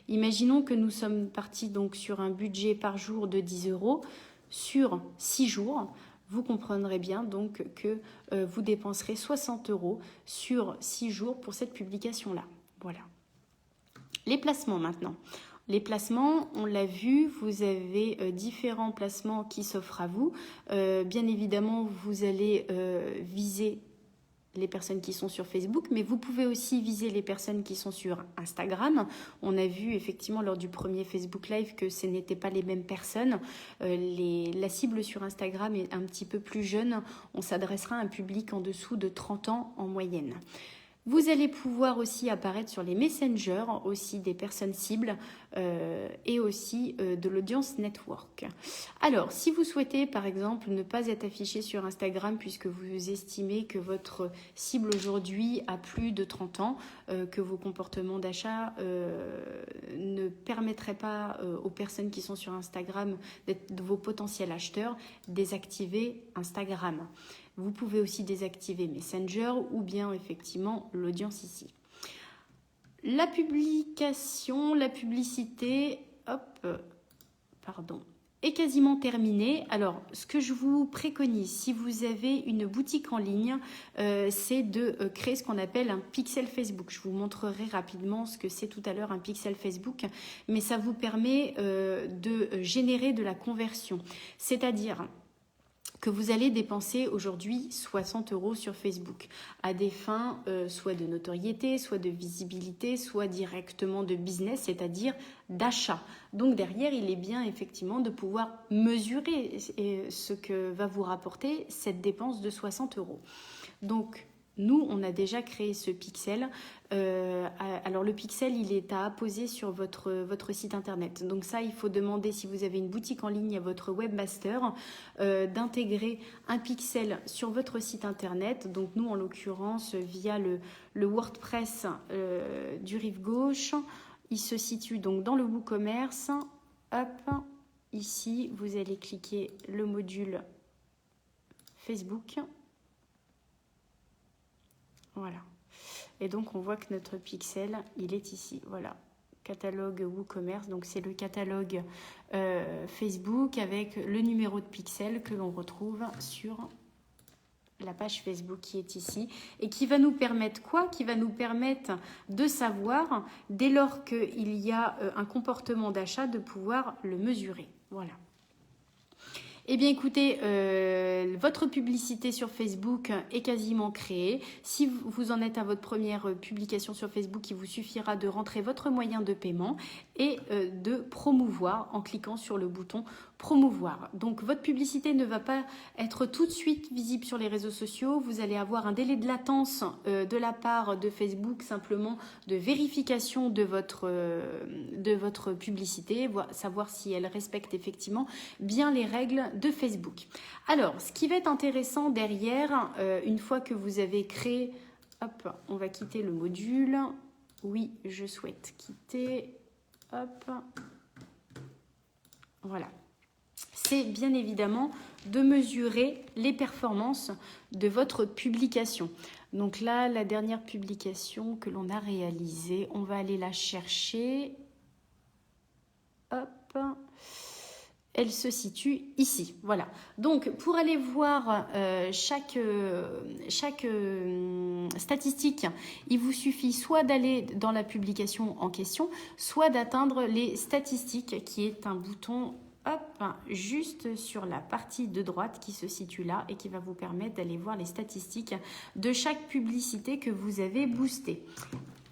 Imaginons que nous sommes partis donc sur un budget par jour de 10 € sur 6 jours. Vous comprendrez bien donc que vous dépenserez 60 € sur 6 jours pour cette publication-là. Voilà. Les placements maintenant. Les placements, on l'a vu, vous avez différents placements qui s'offrent à vous. Bien évidemment, vous allez viser les personnes qui sont sur Facebook, mais vous pouvez aussi viser les personnes qui sont sur Instagram. On a vu effectivement lors du premier Facebook Live que ce n'étaient pas les mêmes personnes. La cible sur Instagram est un petit peu plus jeune. On s'adressera à un public en dessous de 30 ans en moyenne. Vous allez pouvoir aussi apparaître sur les messengers, aussi des personnes cibles et aussi de l'audience network. Alors, si vous souhaitez par exemple ne pas être affiché sur Instagram puisque vous estimez que votre cible aujourd'hui a plus de 30 ans, que vos comportements d'achat ne permettraient pas aux personnes qui sont sur Instagram d'être vos potentiels acheteurs, désactivez Instagram. Vous pouvez aussi désactiver Messenger ou bien effectivement l'audience ici. La publication, la publicité, est quasiment terminée. Alors, ce que je vous préconise, si vous avez une boutique en ligne, c'est de créer ce qu'on appelle un pixel Facebook. Je vous montrerai rapidement ce que c'est tout à l'heure un pixel Facebook, mais ça vous permet de générer de la conversion. C'est-à-dire que vous allez dépenser aujourd'hui 60 € sur Facebook à des fins soit de notoriété, soit de visibilité, soit directement de business, c'est-à-dire d'achat. Donc derrière, il est bien effectivement de pouvoir mesurer ce que va vous rapporter cette dépense de 60 €. Donc nous, on a déjà créé ce pixel. Alors le pixel, il est à apposer sur votre site internet. Donc ça, il faut demander, si vous avez une boutique en ligne, à votre webmaster d'intégrer un pixel sur votre site internet. Donc nous, en l'occurrence, via le WordPress du Rive Gauche, il se situe donc dans le WooCommerce. Hop, ici, vous allez cliquer le module Facebook. Voilà. Et donc, on voit que notre pixel, il est ici. Voilà. Catalogue WooCommerce. Donc, c'est le catalogue Facebook avec le numéro de pixel que l'on retrouve sur la page Facebook qui est ici. Et qui va nous permettre quoi? Qui va nous permettre de savoir, dès lors qu'il y a un comportement d'achat, de pouvoir le mesurer. Voilà. Eh bien écoutez, votre publicité sur Facebook est quasiment créée. Si vous en êtes à votre première publication sur Facebook, il vous suffira de rentrer votre moyen de paiement et de promouvoir en cliquant sur le bouton promouvoir. Donc votre publicité ne va pas être tout de suite visible sur les réseaux sociaux. Vous allez avoir un délai de latence de la part de Facebook, simplement de vérification de votre publicité, savoir si elle respecte effectivement bien les règles de Facebook. Alors, ce qui va être intéressant derrière, une fois que vous avez créé, hop, on va quitter le module. Oui, je souhaite quitter. Hop. Voilà. C'est bien évidemment de mesurer les performances de votre publication. Donc là, la dernière publication que l'on a réalisée, on va aller la chercher. Hop. Elle se situe ici. Voilà. Donc, pour aller voir chaque statistique, il vous suffit soit d'aller dans la publication en question, soit d'atteindre les statistiques, qui est un bouton juste sur la partie de droite qui se situe là et qui va vous permettre d'aller voir les statistiques de chaque publicité que vous avez boostée.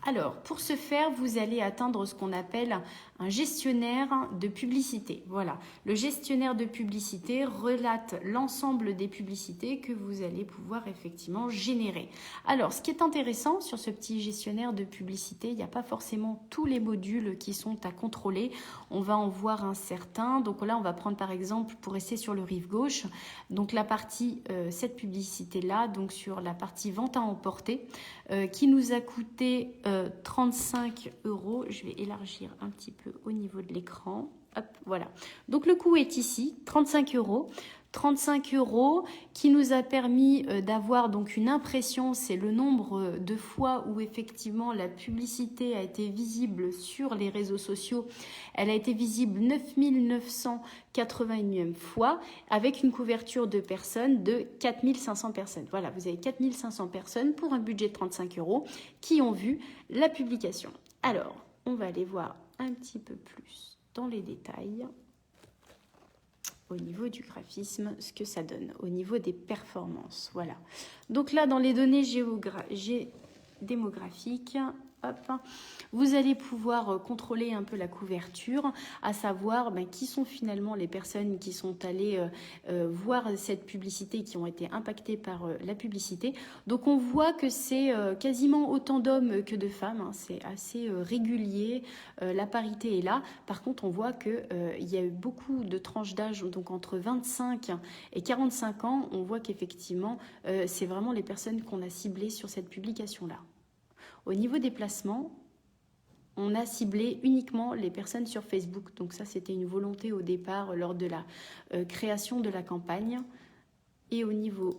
Alors, pour ce faire, vous allez atteindre ce qu'on appelle un gestionnaire de publicité. Voilà, le gestionnaire de publicité relate l'ensemble des publicités que vous allez pouvoir effectivement générer. Alors, ce qui est intéressant sur ce petit gestionnaire de publicité, il n'y a pas forcément tous les modules qui sont à contrôler. On va en voir un certain. Donc là, on va prendre par exemple, pour rester sur le rive gauche, donc la partie, cette publicité-là, donc sur la partie vente à emporter, qui nous a coûté 35 €. Je vais élargir un petit peu au niveau de l'écran. Hop, voilà. Donc le coût est ici, 35 euros. 35 euros qui nous a permis d'avoir donc une impression, c'est le nombre de fois où effectivement la publicité a été visible sur les réseaux sociaux. Elle a été visible 9981 fois avec une couverture de personnes de 4500 personnes. Voilà, vous avez 4500 personnes pour un budget de 35 euros qui ont vu la publication. Alors, on va aller voir un petit peu plus dans les détails au niveau du graphisme, ce que ça donne, au niveau des performances. Voilà. Donc là, dans les données démographiques, hop, vous allez pouvoir contrôler un peu la couverture, à savoir qui sont finalement les personnes qui sont allées voir cette publicité, qui ont été impactées par la publicité. Donc on voit que c'est quasiment autant d'hommes que de femmes, hein. C'est assez régulier, la parité est là. Par contre, on voit qu'il y a eu beaucoup de tranches d'âge, donc entre 25 et 45 ans, on voit qu'effectivement, c'est vraiment les personnes qu'on a ciblées sur cette publication-là. Au niveau des placements, on a ciblé uniquement les personnes sur Facebook. Donc ça, c'était une volonté au départ lors de la création de la campagne. Et au niveau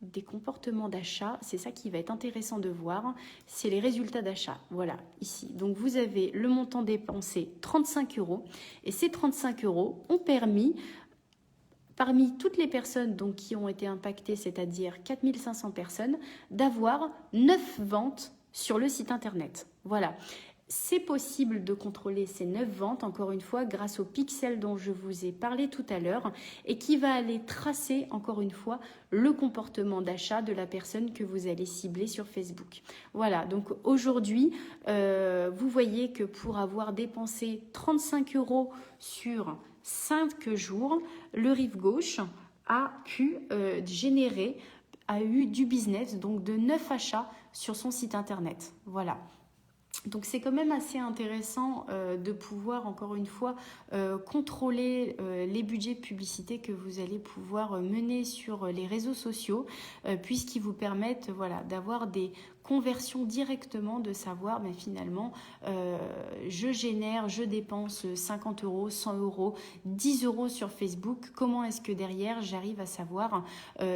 des comportements d'achat, c'est ça qui va être intéressant de voir, c'est les résultats d'achat. Voilà, ici. Donc vous avez le montant dépensé, 35 euros. Et ces 35 euros ont permis, parmi toutes les personnes donc, qui ont été impactées, c'est-à-dire 4500 personnes, d'avoir 9 ventes sur le site internet. Voilà. C'est possible de contrôler ces 9 ventes, encore une fois, grâce au pixel dont je vous ai parlé tout à l'heure et qui va aller tracer, encore une fois, le comportement d'achat de la personne que vous allez cibler sur Facebook. Voilà, donc aujourd'hui, vous voyez que pour avoir dépensé 35 euros sur 5 jours, le Rive Gauche a pu a eu du business, donc de 9 achats sur son site internet. Voilà. Donc c'est quand même assez intéressant de pouvoir encore une fois contrôler les budgets de publicité que vous allez pouvoir mener sur les réseaux sociaux puisqu'ils vous permettent voilà, d'avoir des conversion directement, de savoir mais finalement je dépense 50 euros, 100 euros, 10 euros sur Facebook, comment est-ce que derrière j'arrive à savoir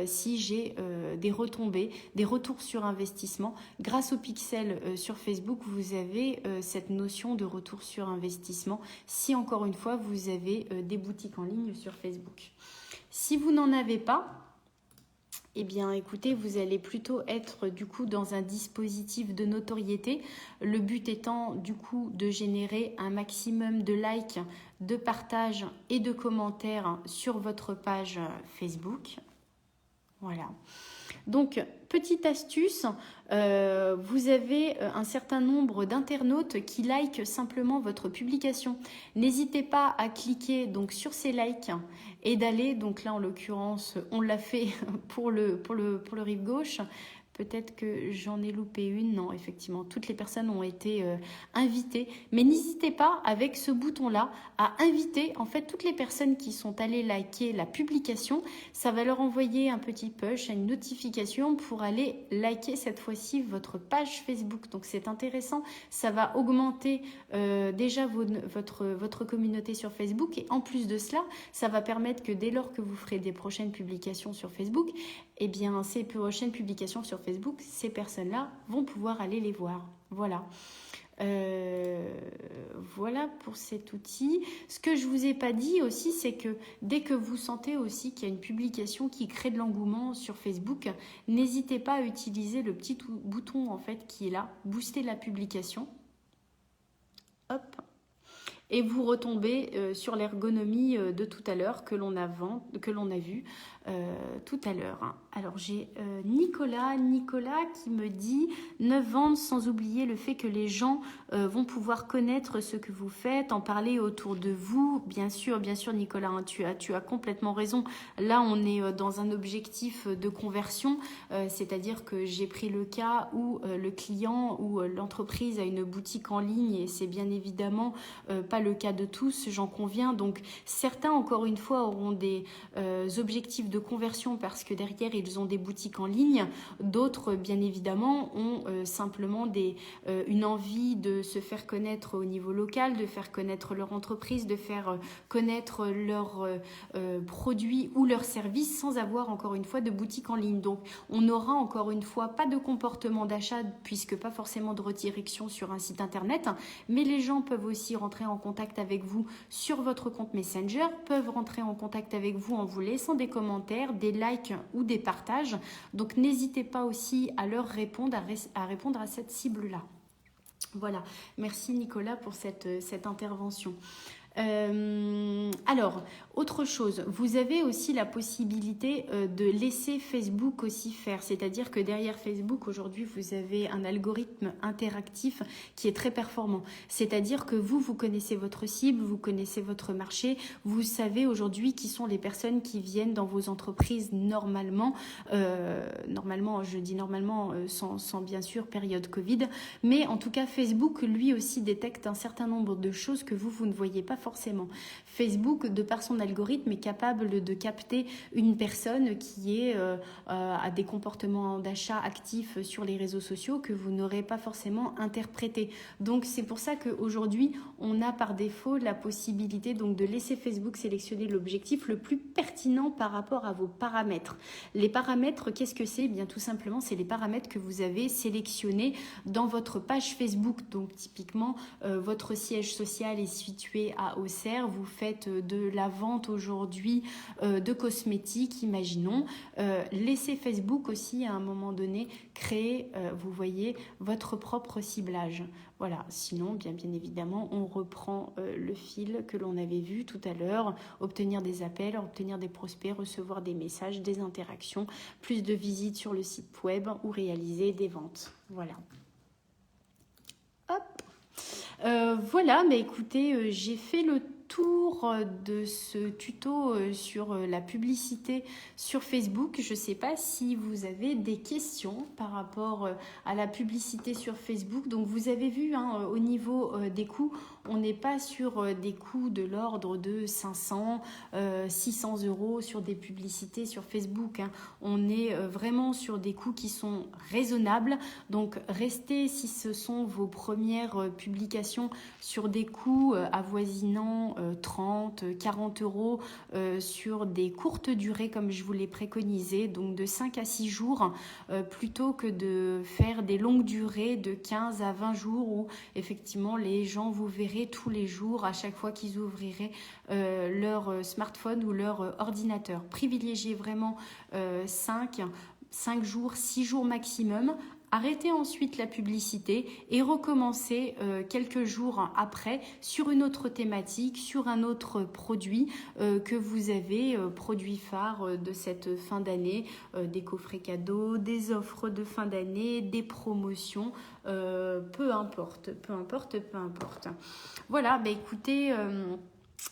si j'ai des retombées, des retours sur investissement. Grâce au pixel sur Facebook, vous avez cette notion de retour sur investissement si encore une fois vous avez des boutiques en ligne sur Facebook. Si vous n'en avez pas, eh bien, écoutez, vous allez plutôt être du coup dans un dispositif de notoriété. Le but étant du coup de générer un maximum de likes, de partages et de commentaires sur votre page Facebook. Voilà. Donc, petite astuce, vous avez un certain nombre d'internautes qui likent simplement votre publication. N'hésitez pas à cliquer donc sur ces likes et d'aller, donc là en l'occurrence, on l'a fait pour le Rive Gauche. Peut-être que j'en ai loupé une. Non, effectivement, toutes les personnes ont été invitées. Mais n'hésitez pas, avec ce bouton-là, à inviter en fait toutes les personnes qui sont allées liker la publication. Ça va leur envoyer un petit push, une notification pour aller liker cette fois-ci votre page Facebook. Donc c'est intéressant. Ça va augmenter déjà votre communauté sur Facebook. Et en plus de cela, ça va permettre que dès lors que vous ferez des prochaines publications sur Facebook, eh bien, ces prochaines publications sur Facebook, ces personnes-là vont pouvoir aller les voir. Voilà. Voilà pour cet outil. Ce que je vous ai pas dit aussi, c'est que dès que vous sentez aussi qu'il y a une publication qui crée de l'engouement sur Facebook, n'hésitez pas à utiliser le petit bouton en fait qui est là, booster la publication. Hop. Et vous retombez sur l'ergonomie de tout à l'heure que l'on a vu tout à l'heure. Alors j'ai Nicolas qui me dit 9 ventes sans oublier le fait que les gens vont pouvoir connaître ce que vous faites, en parler autour de vous. Bien sûr Nicolas, hein, tu as complètement raison. Là on est dans un objectif de conversion, c'est-à-dire que j'ai pris le cas où le client ou l'entreprise a une boutique en ligne et c'est bien évidemment pas le cas de tous, j'en conviens. Donc certains, encore une fois, auront des objectifs de conversion parce que derrière, ils ont des boutiques en ligne. D'autres, bien évidemment, ont simplement une envie de se faire connaître au niveau local, de faire connaître leur entreprise, de faire connaître leurs produits ou leurs services sans avoir, encore une fois, de boutique en ligne. Donc, on n'aura, encore une fois, pas de comportement d'achat puisque pas forcément de redirection sur un site internet, mais les gens peuvent aussi rentrer en contact avec vous sur votre compte Messenger, peuvent rentrer en contact avec vous en vous laissant des commentaires, des likes ou des partages. Donc n'hésitez pas aussi à leur répondre, à répondre à cette cible-là. Voilà, merci Nicolas pour cette intervention. Alors, autre chose, vous avez aussi la possibilité de laisser Facebook aussi faire, c'est-à-dire que derrière Facebook aujourd'hui vous avez un algorithme interactif qui est très performant, c'est-à-dire que vous connaissez votre cible, vous connaissez votre marché, vous savez aujourd'hui qui sont les personnes qui viennent dans vos entreprises normalement, je dis normalement sans bien sûr période Covid, mais en tout cas Facebook lui aussi détecte un certain nombre de choses que vous ne voyez pas forcément. Facebook, de par son algorithme, est capable de capter une personne qui a des comportements d'achat actifs sur les réseaux sociaux que vous n'aurez pas forcément interprété. Donc c'est pour ça qu'aujourd'hui, on a par défaut la possibilité donc de laisser Facebook sélectionner l'objectif le plus pertinent par rapport à vos paramètres. Les paramètres, qu'est-ce que c'est? Bien tout simplement, c'est les paramètres que vous avez sélectionnés dans votre page Facebook. Donc typiquement, votre siège social est situé à Auxerre, vous faites de la vente aujourd'hui de cosmétiques, imaginons. Laissez Facebook aussi à un moment donné créer, vous voyez, votre propre ciblage. Voilà, sinon, bien évidemment, on reprend le fil que l'on avait vu tout à l'heure, obtenir des appels, obtenir des prospects, recevoir des messages, des interactions, plus de visites sur le site web ou réaliser des ventes. Voilà. Hop. Voilà, mais écoutez, j'ai fait le tour de ce tuto sur la publicité sur Facebook. Je ne sais pas si vous avez des questions par rapport à la publicité sur Facebook. Donc vous avez vu au niveau des coûts, on n'est pas sur des coûts de l'ordre de 500, 600 € sur des publicités sur Facebook. On est vraiment sur des coûts qui sont raisonnables. Donc restez, si ce sont vos premières publications, sur des coûts avoisinant 30, 40 € sur des courtes durées comme je vous l'ai préconisé, donc de 5 à 6 jours, plutôt que de faire des longues durées de 15 à 20 jours où effectivement les gens vous verrez tous les jours à chaque fois qu'ils ouvriraient leur smartphone ou leur ordinateur. Privilégiez vraiment 5 jours, 6 jours maximum. Arrêtez ensuite la publicité et recommencez quelques jours après sur une autre thématique, sur un autre produit que vous avez, produit phare de cette fin d'année, des coffrets cadeaux, des offres de fin d'année, des promotions, peu importe. Voilà, écoutez...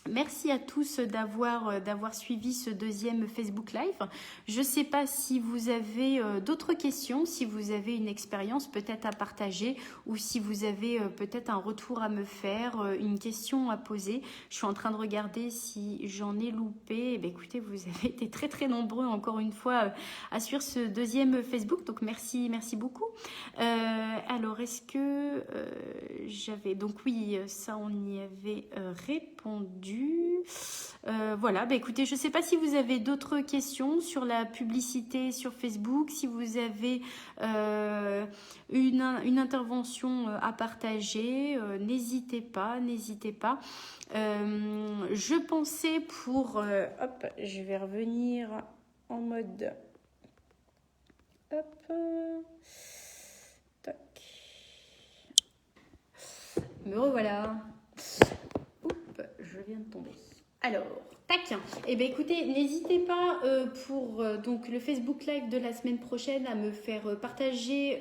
Merci à tous d'avoir suivi ce deuxième Facebook Live. Je ne sais pas si vous avez d'autres questions, si vous avez une expérience peut-être à partager ou si vous avez peut-être un retour à me faire, une question à poser. Je suis en train de regarder si j'en ai loupé. Écoutez, vous avez été très très nombreux encore une fois à suivre ce deuxième Facebook. Donc merci beaucoup. Alors est-ce que j'avais... Donc oui, ça on y avait répondu. Voilà, écoutez, je ne sais pas si vous avez d'autres questions sur la publicité sur Facebook, si vous avez une intervention à partager, n'hésitez pas. Je pensais pour... hop, je vais revenir en mode... Hop, tac. Me revoilà. Je viens de tomber. Alors, tac. Écoutez, n'hésitez pas pour donc le Facebook Live de la semaine prochaine à me faire partager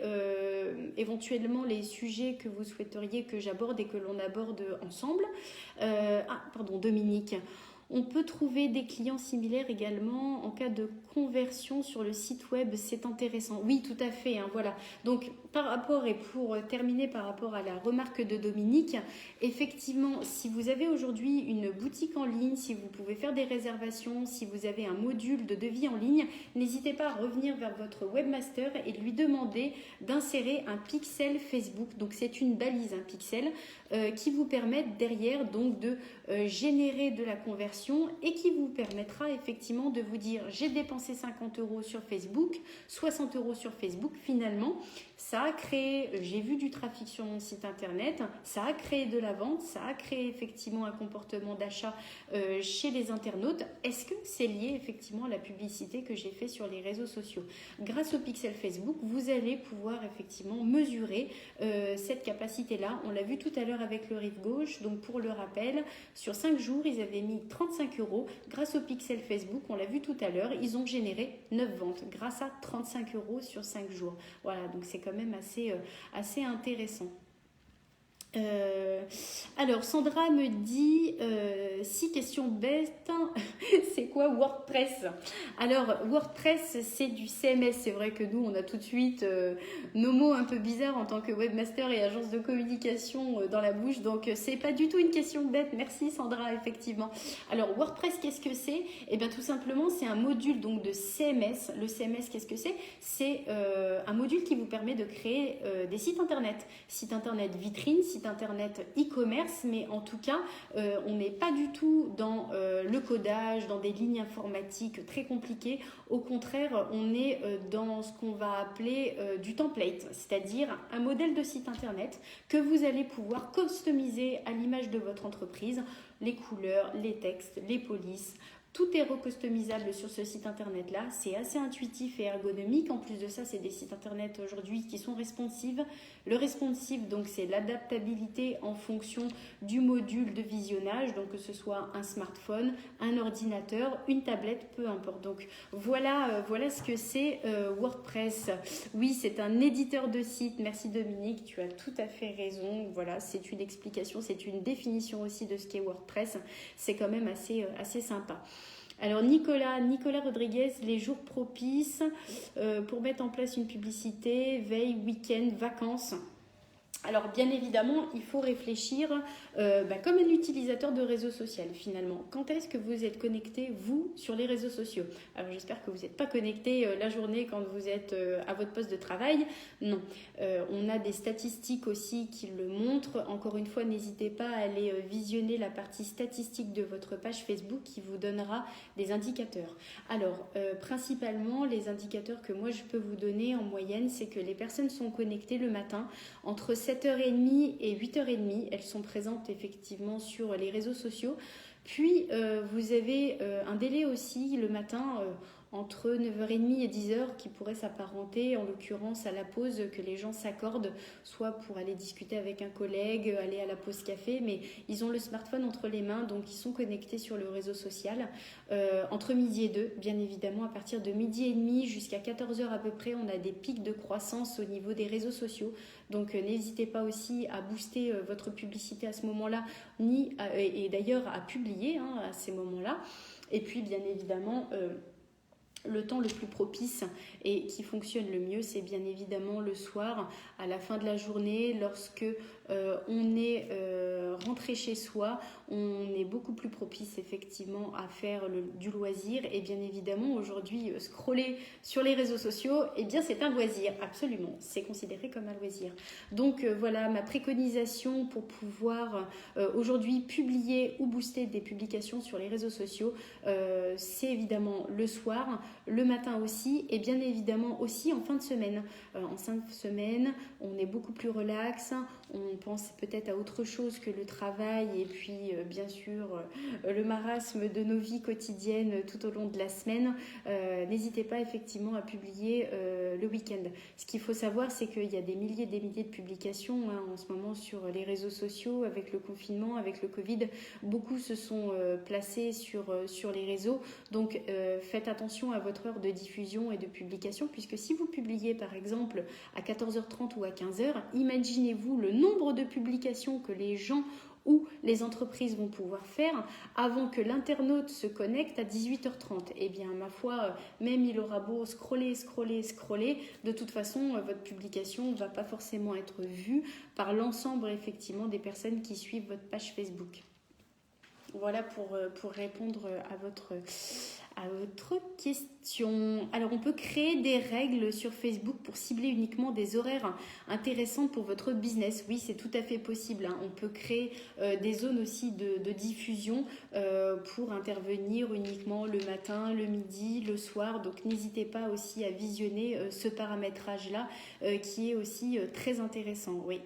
éventuellement les sujets que vous souhaiteriez que j'aborde et que l'on aborde ensemble. Dominique. On peut trouver des clients similaires également en cas de conversion sur le site web, c'est intéressant. Oui, tout à fait, hein, voilà. Donc, par rapport, et pour terminer par rapport à la remarque de Dominique, effectivement, si vous avez aujourd'hui une boutique en ligne, si vous pouvez faire des réservations, si vous avez un module de devis en ligne, n'hésitez pas à revenir vers votre webmaster et lui demander d'insérer un pixel Facebook. Donc, c'est une balise, un pixel, qui vous permet derrière donc de générer de la conversion et qui vous permettra effectivement de vous dire j'ai dépensé 50 € sur Facebook, 60 € sur Facebook, finalement ça a créé, j'ai vu du trafic sur mon site internet, ça a créé de la vente, ça a créé effectivement un comportement d'achat chez les internautes. Est-ce que c'est lié effectivement à la publicité que j'ai fait sur les réseaux sociaux? Grâce au pixel Facebook, vous allez pouvoir effectivement mesurer cette capacité-là. On l'a vu tout à l'heure avec le rive gauche, donc pour le rappel, sur 5 jours, ils avaient mis 35 €. Grâce au pixel Facebook, on l'a vu tout à l'heure, ils ont généré 9 ventes grâce à 35 € sur 5 jours. Voilà, donc c'est quand même assez intéressant. Alors Sandra me dit 6 questions bêtes. C'est quoi WordPress? Alors WordPress c'est du CMS. C'est vrai que nous on a tout de suite nos mots un peu bizarres en tant que webmaster et agence de communication dans la bouche, donc c'est pas du tout une question bête. Merci Sandra, effectivement. Alors WordPress, qu'est-ce que c'est? Eh bien tout simplement c'est un module donc de CMS. Le CMS, qu'est-ce que c'est? C'est un module qui vous permet de créer des sites internet vitrine, site internet e-commerce, mais en tout cas on n'est pas du tout dans le codage, dans des lignes informatiques très compliquées. Au contraire, on est dans ce qu'on va appeler du template, c'est-à-dire un modèle de site internet que vous allez pouvoir customiser à l'image de votre entreprise, les couleurs, les textes, les polices. Tout est recustomisable sur ce site internet-là. C'est assez intuitif et ergonomique. En plus de ça, c'est des sites internet aujourd'hui qui sont responsives. Le responsive, donc, c'est l'adaptabilité en fonction du module de visionnage, donc que ce soit un smartphone, un ordinateur, une tablette, peu importe. Donc, voilà ce que c'est WordPress. Oui, c'est un éditeur de site. Merci Dominique, tu as tout à fait raison. Voilà, c'est une explication, c'est une définition aussi de ce qu'est WordPress. C'est quand même assez sympa. Alors Nicolas Rodriguez, les jours propices pour mettre en place une publicité, veille, week-end, vacances. Alors bien évidemment, il faut réfléchir comme un utilisateur de réseau social finalement. Quand est-ce que vous êtes connecté, vous, sur les réseaux sociaux? Alors j'espère que vous n'êtes pas connecté la journée quand vous êtes à votre poste de travail. Non, on a des statistiques aussi qui le montrent. Encore une fois, n'hésitez pas à aller visionner la partie statistique de votre page Facebook qui vous donnera des indicateurs. Alors principalement, les indicateurs que moi je peux vous donner en moyenne, c'est que les personnes sont connectées le matin entre 7h30 et 8h30, elles sont présentes effectivement sur les réseaux sociaux. Puis vous avez un délai aussi le matin entre 9h30 et 10h qui pourrait s'apparenter en l'occurrence à la pause que les gens s'accordent, soit pour aller discuter avec un collègue, aller à la pause café, mais ils ont le smartphone entre les mains, donc ils sont connectés sur le réseau social. Entre midi et 2, bien évidemment, à partir de midi et demi jusqu'à 14h à peu près, on a des pics de croissance au niveau des réseaux sociaux. Donc n'hésitez pas aussi à booster votre publicité à ce moment-là, et d'ailleurs à publier à ces moments-là. Et puis bien évidemment, le temps le plus propice et qui fonctionne le mieux, c'est bien évidemment le soir, à la fin de la journée, lorsque on est rentré chez soi, on est beaucoup plus propice effectivement à faire du loisir. Et bien évidemment, aujourd'hui, scroller sur les réseaux sociaux, eh bien c'est un loisir, absolument, c'est considéré comme un loisir. Donc voilà ma préconisation pour pouvoir aujourd'hui publier ou booster des publications sur les réseaux sociaux, c'est évidemment le soir, le matin aussi, et bien évidemment aussi en fin de semaine. En fin de semaine, on est beaucoup plus relax, on pense peut-être à autre chose que le travail et puis bien sûr le marasme de nos vies quotidiennes tout au long de la semaine. N'hésitez pas effectivement à publier le week-end. Ce qu'il faut savoir, c'est qu'il y a des milliers de publications en ce moment sur les réseaux sociaux avec le confinement, avec le Covid. Beaucoup se sont placés sur les réseaux. Donc faites attention à votre heure de diffusion et de publication, puisque si vous publiez par exemple à 14h30 ou à 15h, imaginez-vous le nombre de publications que les gens où les entreprises vont pouvoir faire avant que l'internaute se connecte à 18h30. Eh bien, ma foi, même il aura beau scroller, de toute façon, votre publication ne va pas forcément être vue par l'ensemble, effectivement, des personnes qui suivent votre page Facebook. Voilà pour répondre à votre question. Alors, on peut créer des règles sur Facebook pour cibler uniquement des horaires intéressants pour votre business. Oui, c'est tout à fait possible. On peut créer des zones aussi de diffusion pour intervenir uniquement le matin, le midi, le soir. Donc, n'hésitez pas aussi à visionner ce paramétrage-là qui est aussi très intéressant. Oui.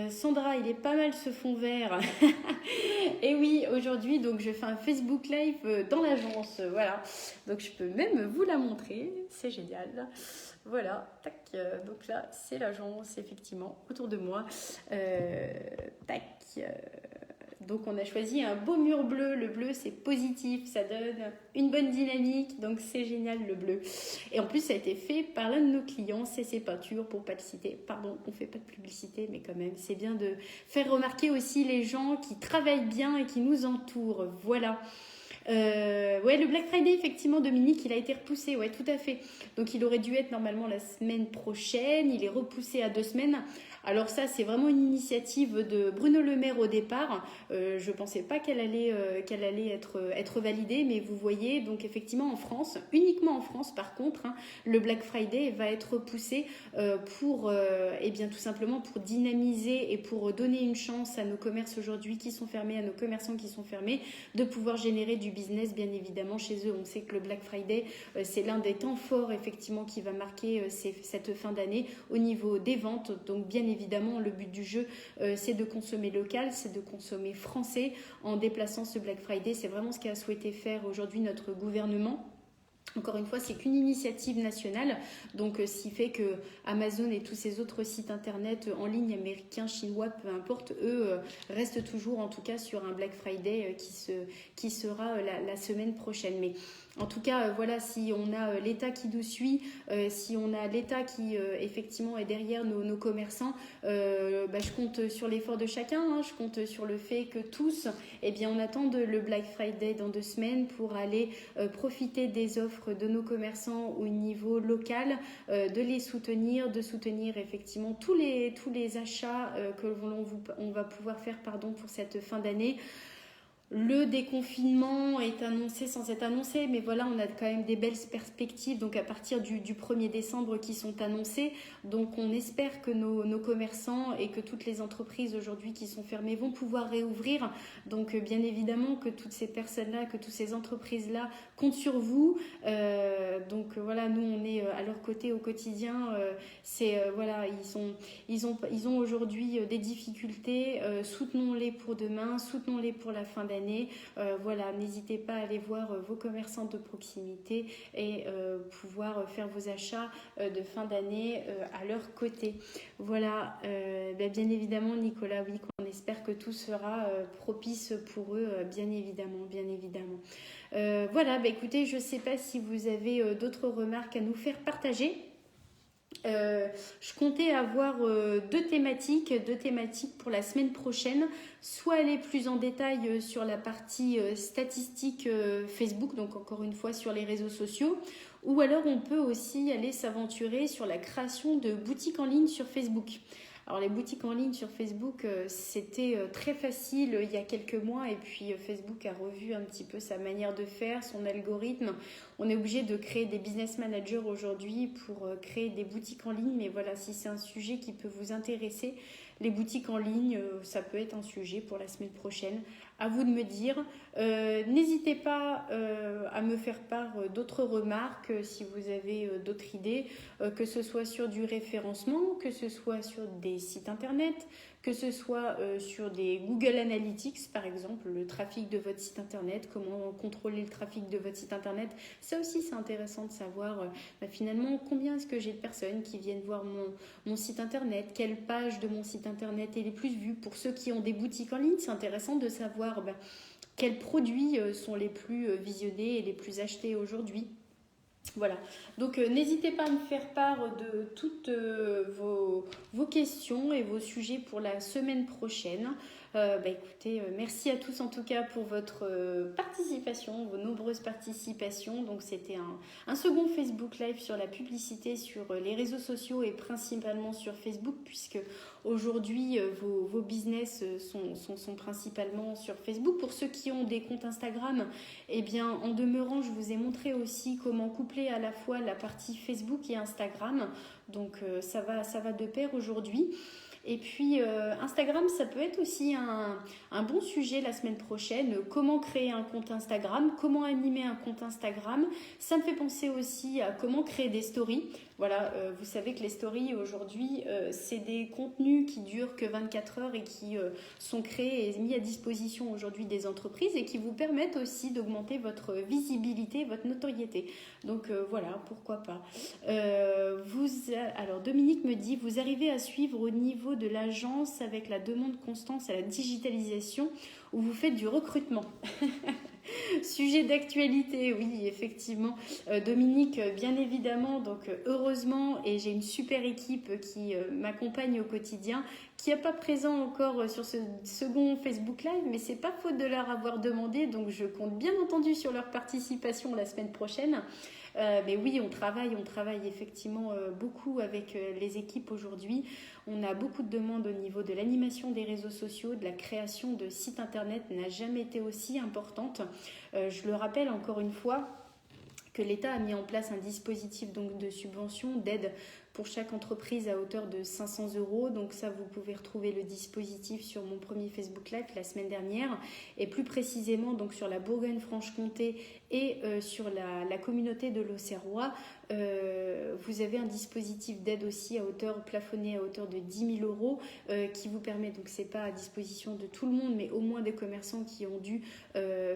Sandra, il est pas mal ce fond vert. Et oui, aujourd'hui, donc je fais un Facebook Live dans l'agence. Voilà. Donc je peux même vous la montrer. C'est génial. Voilà. Tac. Donc là, c'est l'agence, effectivement, autour de moi. Tac. Donc on a choisi un beau mur bleu. Le bleu, c'est positif, ça donne une bonne dynamique. Donc c'est génial, le bleu. Et en plus, ça a été fait par l'un de nos clients, CC Peinture, pour pas le citer. Pardon, on fait pas de publicité, mais quand même, c'est bien de faire remarquer aussi les gens qui travaillent bien et qui nous entourent. Voilà. Ouais, le Black Friday, effectivement, Dominique, il a été repoussé, ouais, tout à fait. Donc il aurait dû être normalement la semaine prochaine, il est repoussé à 2 semaines. Alors ça, c'est vraiment une initiative de Bruno Le Maire au départ. Je ne pensais pas qu'elle allait être validée, mais vous voyez, donc effectivement en France, uniquement en France par contre, le Black Friday va être repoussé pour, eh bien, tout simplement pour dynamiser et pour donner une chance à nos commerces aujourd'hui qui sont fermés, à nos commerçants qui sont fermés, de pouvoir générer du business, bien évidemment, chez eux. On sait que le Black Friday, c'est l'un des temps forts, effectivement, qui va marquer cette fin d'année au niveau des ventes. Donc, bien évidemment, le but du jeu, c'est de consommer local, c'est de consommer français en déplaçant ce Black Friday. C'est vraiment ce qu'a souhaité faire aujourd'hui notre gouvernement. Encore une fois, c'est qu'une initiative nationale, donc ce qui fait que Amazon et tous ces autres sites internet en ligne, américains, chinois, peu importe, eux restent toujours en tout cas sur un Black Friday qui sera la semaine prochaine. Mais en tout cas, voilà, si on a l'État qui nous suit, si on a l'État qui effectivement est derrière nos commerçants, je compte sur l'effort de chacun, je compte sur le fait que tous, eh bien, on attend le Black Friday dans 2 semaines pour aller profiter des offres de nos commerçants au niveau local, de les soutenir, de soutenir effectivement tous les achats que on va pouvoir faire pour cette fin d'année. Le déconfinement est annoncé sans être annoncé, mais voilà, on a quand même des belles perspectives donc à partir du 1er décembre qui sont annoncées. Donc on espère que nos commerçants et que toutes les entreprises aujourd'hui qui sont fermées vont pouvoir réouvrir. Donc bien évidemment que toutes ces personnes-là, que toutes ces entreprises-là comptent sur vous. Donc voilà, nous on est à leur côté au quotidien. Voilà, ils ont aujourd'hui des difficultés. Soutenons-les pour demain, soutenons-les pour la fin d'année. Voilà, n'hésitez pas à aller voir vos commerçants de proximité et pouvoir faire vos achats de fin d'année à leur côté. Voilà, bien évidemment Nicolas, oui, on espère que tout sera propice pour eux, bien évidemment. Voilà, écoutez, je ne sais pas si vous avez d'autres remarques à nous faire partager. Je comptais avoir deux thématiques pour la semaine prochaine, soit aller plus en détail sur la partie statistique Facebook, donc encore une fois sur les réseaux sociaux, ou alors on peut aussi aller s'aventurer sur la création de boutiques en ligne sur Facebook. Alors les boutiques en ligne sur Facebook, c'était très facile il y a quelques mois et puis Facebook a revu un petit peu sa manière de faire, son algorithme. On est obligé de créer des business managers aujourd'hui pour créer des boutiques en ligne. Mais voilà, si c'est un sujet qui peut vous intéresser, les boutiques en ligne, ça peut être un sujet pour la semaine prochaine. À vous de me dire. N'hésitez pas à me faire part d'autres remarques si vous avez d'autres idées, que ce soit sur du référencement, que ce soit sur des sites internet, que ce soit sur des Google Analytics par exemple, le trafic de votre site internet, comment contrôler le trafic de votre site internet. Ça aussi c'est intéressant de savoir finalement combien est-ce que j'ai de personnes qui viennent voir mon site internet, quelle page de mon site internet est les plus vues. Pour ceux qui ont des boutiques en ligne, c'est intéressant de savoir quels produits sont les plus visionnés et les plus achetés aujourd'hui. Voilà, donc n'hésitez pas à me faire part de toutes vos questions et vos sujets pour la semaine prochaine. Écoutez, merci à tous en tout cas pour votre participation, vos nombreuses participations. Donc c'était un second Facebook Live sur la publicité sur les réseaux sociaux et principalement sur Facebook, puisque aujourd'hui vos business sont principalement sur Facebook. Pour ceux qui ont des comptes Instagram, eh bien en demeurant, je vous ai montré aussi comment coupler à la fois la partie Facebook et Instagram. Donc ça va de pair aujourd'hui. Et puis Instagram, ça peut être aussi un bon sujet la semaine prochaine. Comment créer un compte Instagram, comment animer un compte Instagram. Ça me fait penser aussi à comment créer des stories. Voilà, vous savez que les stories aujourd'hui, c'est des contenus qui durent que 24 heures et qui sont créés et mis à disposition aujourd'hui des entreprises et qui vous permettent aussi d'augmenter votre visibilité, votre notoriété. Donc voilà, pourquoi pas. Alors Dominique me dit, vous arrivez à suivre au niveau de l'agence avec la demande constante à la digitalisation où vous faites du recrutement. Sujet d'actualité, oui, effectivement. Dominique, bien évidemment, donc heureusement, et j'ai une super équipe qui m'accompagne au quotidien, qui n'est pas présent encore sur ce second Facebook Live, mais c'est pas faute de leur avoir demandé, donc je compte bien entendu sur leur participation la semaine prochaine. Mais oui, on travaille effectivement beaucoup avec les équipes aujourd'hui. On a beaucoup de demandes au niveau de l'animation des réseaux sociaux, de la création de sites internet n'a jamais été aussi importante. Je le rappelle encore une fois que l'État a mis en place un dispositif donc de subvention, d'aide pour chaque entreprise à hauteur de 500 €. Donc ça, vous pouvez retrouver le dispositif sur mon premier Facebook Live la semaine dernière. Et plus précisément donc sur la Bourgogne-Franche-Comté et sur la communauté de l'Auxerrois, vous avez un dispositif d'aide aussi plafonné à hauteur de 10 000 € qui vous permet, donc c'est pas à disposition de tout le monde, mais au moins des commerçants qui ont dû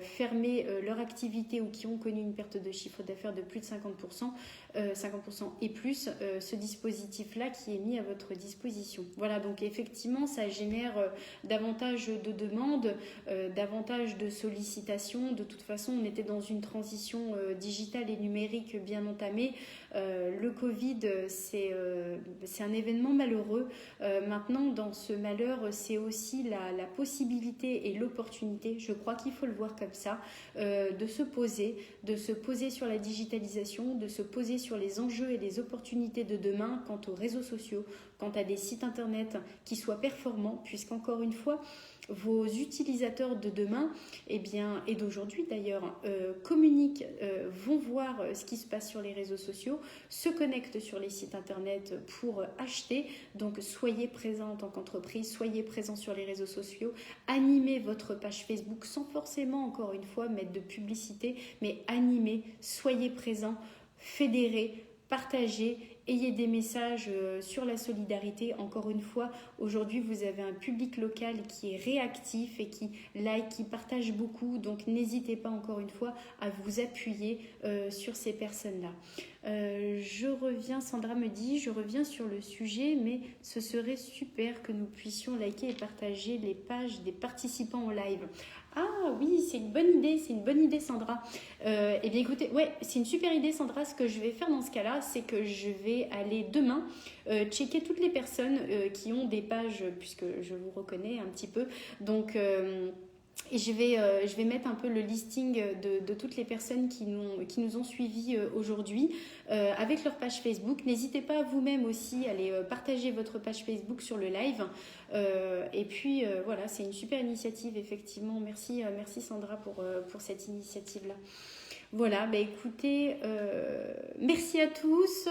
fermer leur activité ou qui ont connu une perte de chiffre d'affaires de plus de 50%, 50% et plus, ce dispositif-là qui est mis à votre disposition. Voilà, donc effectivement, ça génère davantage de demandes, davantage de sollicitations. De toute façon, on était dans une transition digitale et numérique bien entamée. Le Covid, c'est un événement malheureux. Maintenant, dans ce malheur, c'est aussi la possibilité et l'opportunité, je crois qu'il faut le voir comme ça, de se poser sur la digitalisation, de se poser sur les enjeux et les opportunités de demain quant aux réseaux sociaux, quant à des sites internet qui soient performants, puisqu'encore une fois, vos utilisateurs de demain et d'aujourd'hui d'ailleurs communiquent, vont voir ce qui se passe sur les réseaux sociaux, se connectent sur les sites internet pour acheter. Donc soyez présents en tant qu'entreprise, soyez présents sur les réseaux sociaux, animez votre page Facebook sans forcément encore une fois mettre de publicité, mais animez, soyez présents, fédérez, partagez, ayez des messages sur la solidarité. Encore une fois, aujourd'hui, vous avez un public local qui est réactif et qui like, qui partage beaucoup. Donc, n'hésitez pas, encore une fois, à vous appuyer sur ces personnes-là. Sandra me dit, je reviens sur le sujet, mais ce serait super que nous puissions liker et partager les pages des participants au live. Ah oui, c'est une bonne idée Sandra. Eh bien écoutez, ouais, c'est une super idée Sandra. Ce que je vais faire dans ce cas-là, c'est que je vais aller demain checker toutes les personnes qui ont des pages, puisque je vous reconnais un petit peu. Donc et je vais mettre un peu le listing de toutes les personnes qui nous ont suivis aujourd'hui avec leur page Facebook. N'hésitez pas vous-même aussi à aller partager votre page Facebook sur le live. Et puis voilà, c'est une super initiative effectivement. Merci Sandra pour cette initiative-là. Voilà, écoutez, merci à tous.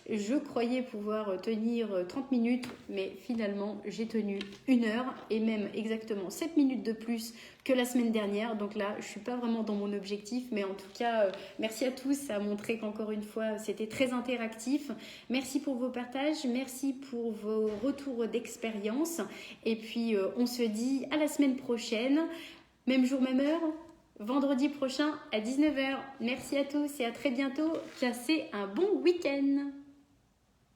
Je croyais pouvoir tenir 30 minutes, mais finalement, j'ai tenu 1 heure et même exactement 7 minutes de plus que la semaine dernière. Donc là, je ne suis pas vraiment dans mon objectif, mais en tout cas, merci à tous. Ça a montré qu'encore une fois, c'était très interactif. Merci pour vos partages, merci pour vos retours d'expérience. Et puis, on se dit à la semaine prochaine, même jour, même heure. Vendredi prochain à 19 h. Merci à tous et à très bientôt. Passez un bon week-end.